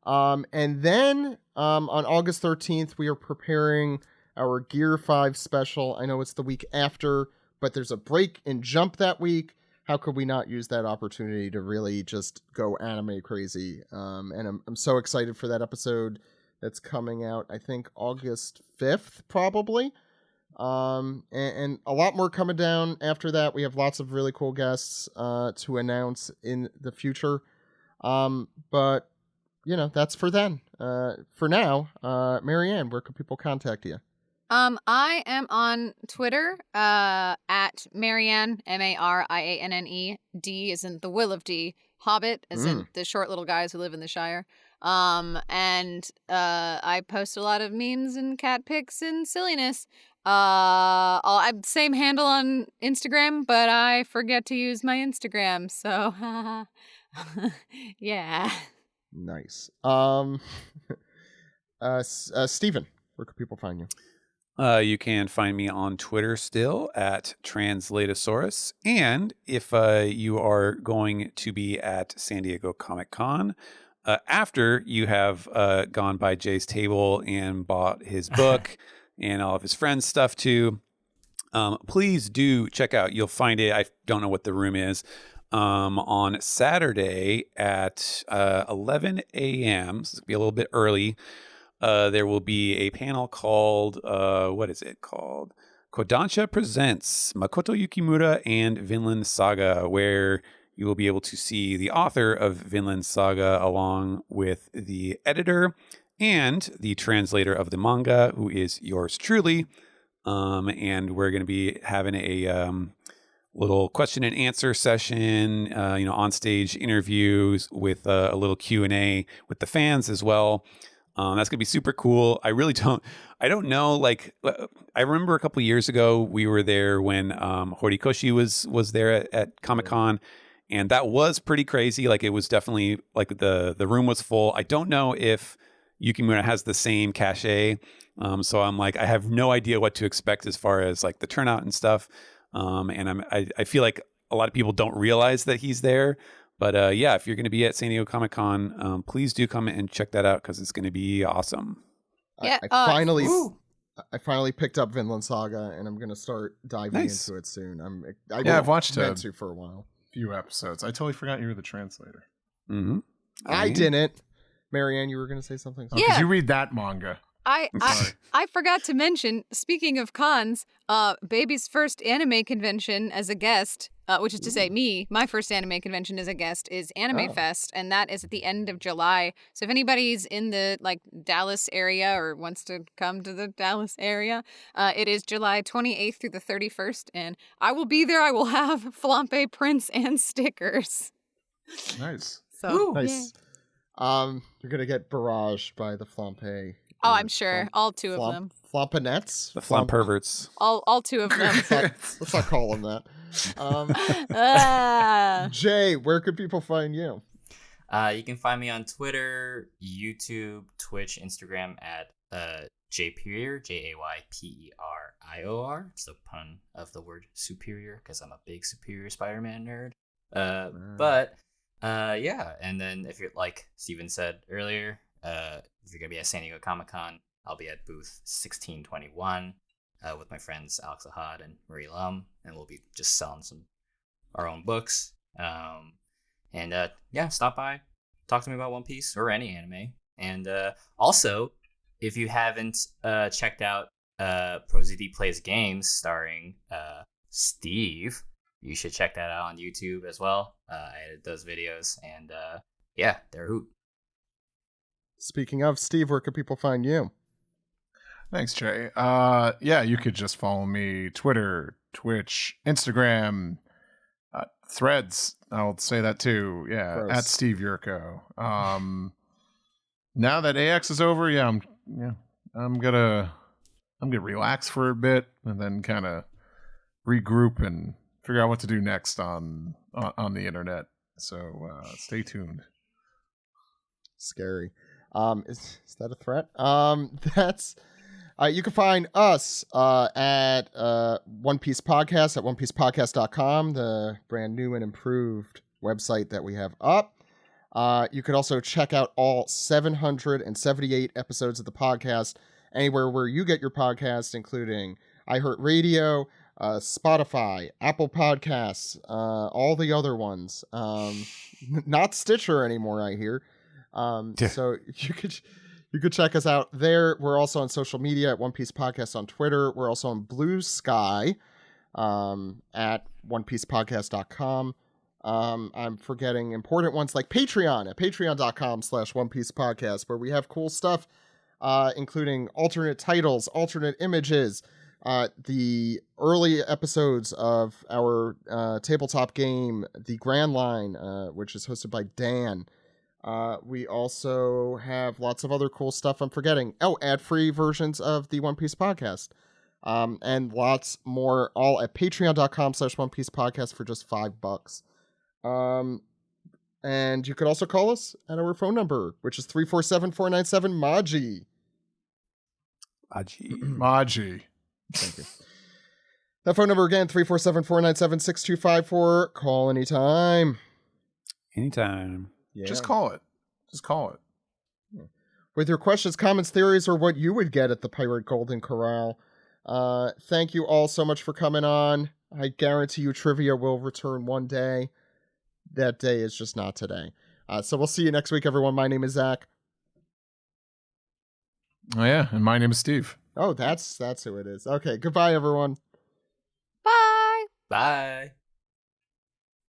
A: And then on August 13th, we are preparing our Gear 5 special. I know it's the week after, but there's a break in Jump that week. How could we not use that opportunity to really just go anime crazy? And I'm so excited for that episode that's coming out, I think August 5th, probably. And a lot more coming down after that. We have lots of really cool guests to announce in the future. But that's for then. For now, Marianne, where can people contact you?
D: I am on Twitter at Marianne, Marianne. D is in the Will of D. Hobbit as in the short little guys who live in the Shire. And I post a lot of memes and cat pics and silliness. I'm same handle on Instagram, but I forget to use my Instagram, so yeah.
A: Nice. Steven, where can people find you?
F: You can find me on Twitter still at Translatosaurus. And if you are going to be at San Diego Comic-Con, after you have gone by Jay's table and bought his book and all of his friends' stuff too, please do check out. You'll find it. I don't know what the room is. On Saturday at 11 a.m., so it's going to be a little bit early, there will be a panel called, what is it called? Kodansha Presents Makoto Yukimura and Vinland Saga, where you will be able to see the author of Vinland Saga along with the editor and the translator of the manga, who is yours truly. And we're going to be having a little question and answer session, on stage interviews with a little Q&A with the fans as well. That's gonna be super cool. I don't know. Like, I remember a couple of years ago we were there when Horikoshi was there at Comic-Con, and that was pretty crazy. Like, it was definitely like the room was full. I don't know if Yukimura has the same cachet. So I'm like, I have no idea what to expect as far as like the turnout and stuff. And I feel like a lot of people don't realize that he's there. But if you're going to be at San Diego Comic-Con, please do come and check that out because it's going to be awesome.
D: Yeah,
A: I finally picked up Vinland Saga, and I'm going to start diving into it soon. I've watched it for a while.
B: Few episodes. I totally forgot you were the translator.
F: Mm-hmm.
A: I didn't. Marianne, you were going to say something?
B: Because you read that manga.
D: I forgot to mention, speaking of cons, Baby's first anime convention as a guest, which is to say my first anime convention as a guest is Anime Fest, and that is at the end of July. So if anybody's in the Dallas area or wants to come to the Dallas area, it is July 28th through the 31st, and I will be there. I will have Flampe prints and stickers.
B: Nice.
D: So
A: nice. Yeah. You're gonna get barraged by the Flampe.
D: Oh, I'm sure. All two of them.
A: Flampenettes?
F: The Flamp perverts.
D: All two of them.
A: Let's not call them that. Jay, where can people find you?
E: You can find me on Twitter, YouTube, Twitch, Instagram at Jayperior, Jayperior. It's the pun of the word superior because I'm a big Superior Spider-Man nerd. And then if you're like Steven said earlier, if you're going to be at San Diego Comic-Con, I'll be at booth 1621 with my friends Alex Ahad and Marie Lum, and we'll be just selling our own books. Stop by, talk to me about One Piece or any anime. And also, if you haven't checked out ProZD Plays Games starring Steve, you should check that out on YouTube as well. I edit those videos, and they're a hoot.
A: Speaking of, Steve, where can people find you?
B: Thanks, Jay. You could just follow me Twitter, Twitch, Instagram, Threads. I'll say that too. Yeah, gross. At Steve Yurko. Now that AX is over, I'm gonna relax for a bit and then kind of regroup and figure out what to do next on the internet. So stay tuned.
A: Scary. Is that a threat? That's you can find us at One Piece Podcast at onepiecepodcast.com, the brand new and improved website that we have up. You could also check out all 778 episodes of the podcast anywhere where you get your podcast, including iHeartRadio, Spotify, Apple Podcasts, all the other ones. Not Stitcher anymore, I hear. So You could check us out there. We're also on social media at One Piece Podcast on Twitter. We're also on Blue Sky at onepiecepodcast.com. I'm forgetting important ones like Patreon at patreon.com/One Piece Podcast, where we have cool stuff, including alternate titles, alternate images, the early episodes of our tabletop game, The Grand Line, which is hosted by Dan. We also have lots of other cool stuff I'm forgetting. Oh, ad-free versions of the One Piece Podcast. And lots more, all at patreon.com/One Piece Podcast for just $5. And you could also call us at our phone number, which is 347-497-MAJI.
B: Maji.
A: Thank you. That phone number again, 347-497-6254. Call anytime.
F: Anytime.
B: Yeah. Just call it.
A: Yeah. With your questions, comments, theories, or what you would get at the Pirate Golden Corral. Thank you all so much for coming on. I guarantee you trivia will return one day. That day is just not today. So we'll see you next week, everyone. My name is Zach.
B: Oh, yeah. And my name is Steve.
A: Oh, that's who it is. Okay. Goodbye, everyone.
D: Bye.
E: Bye.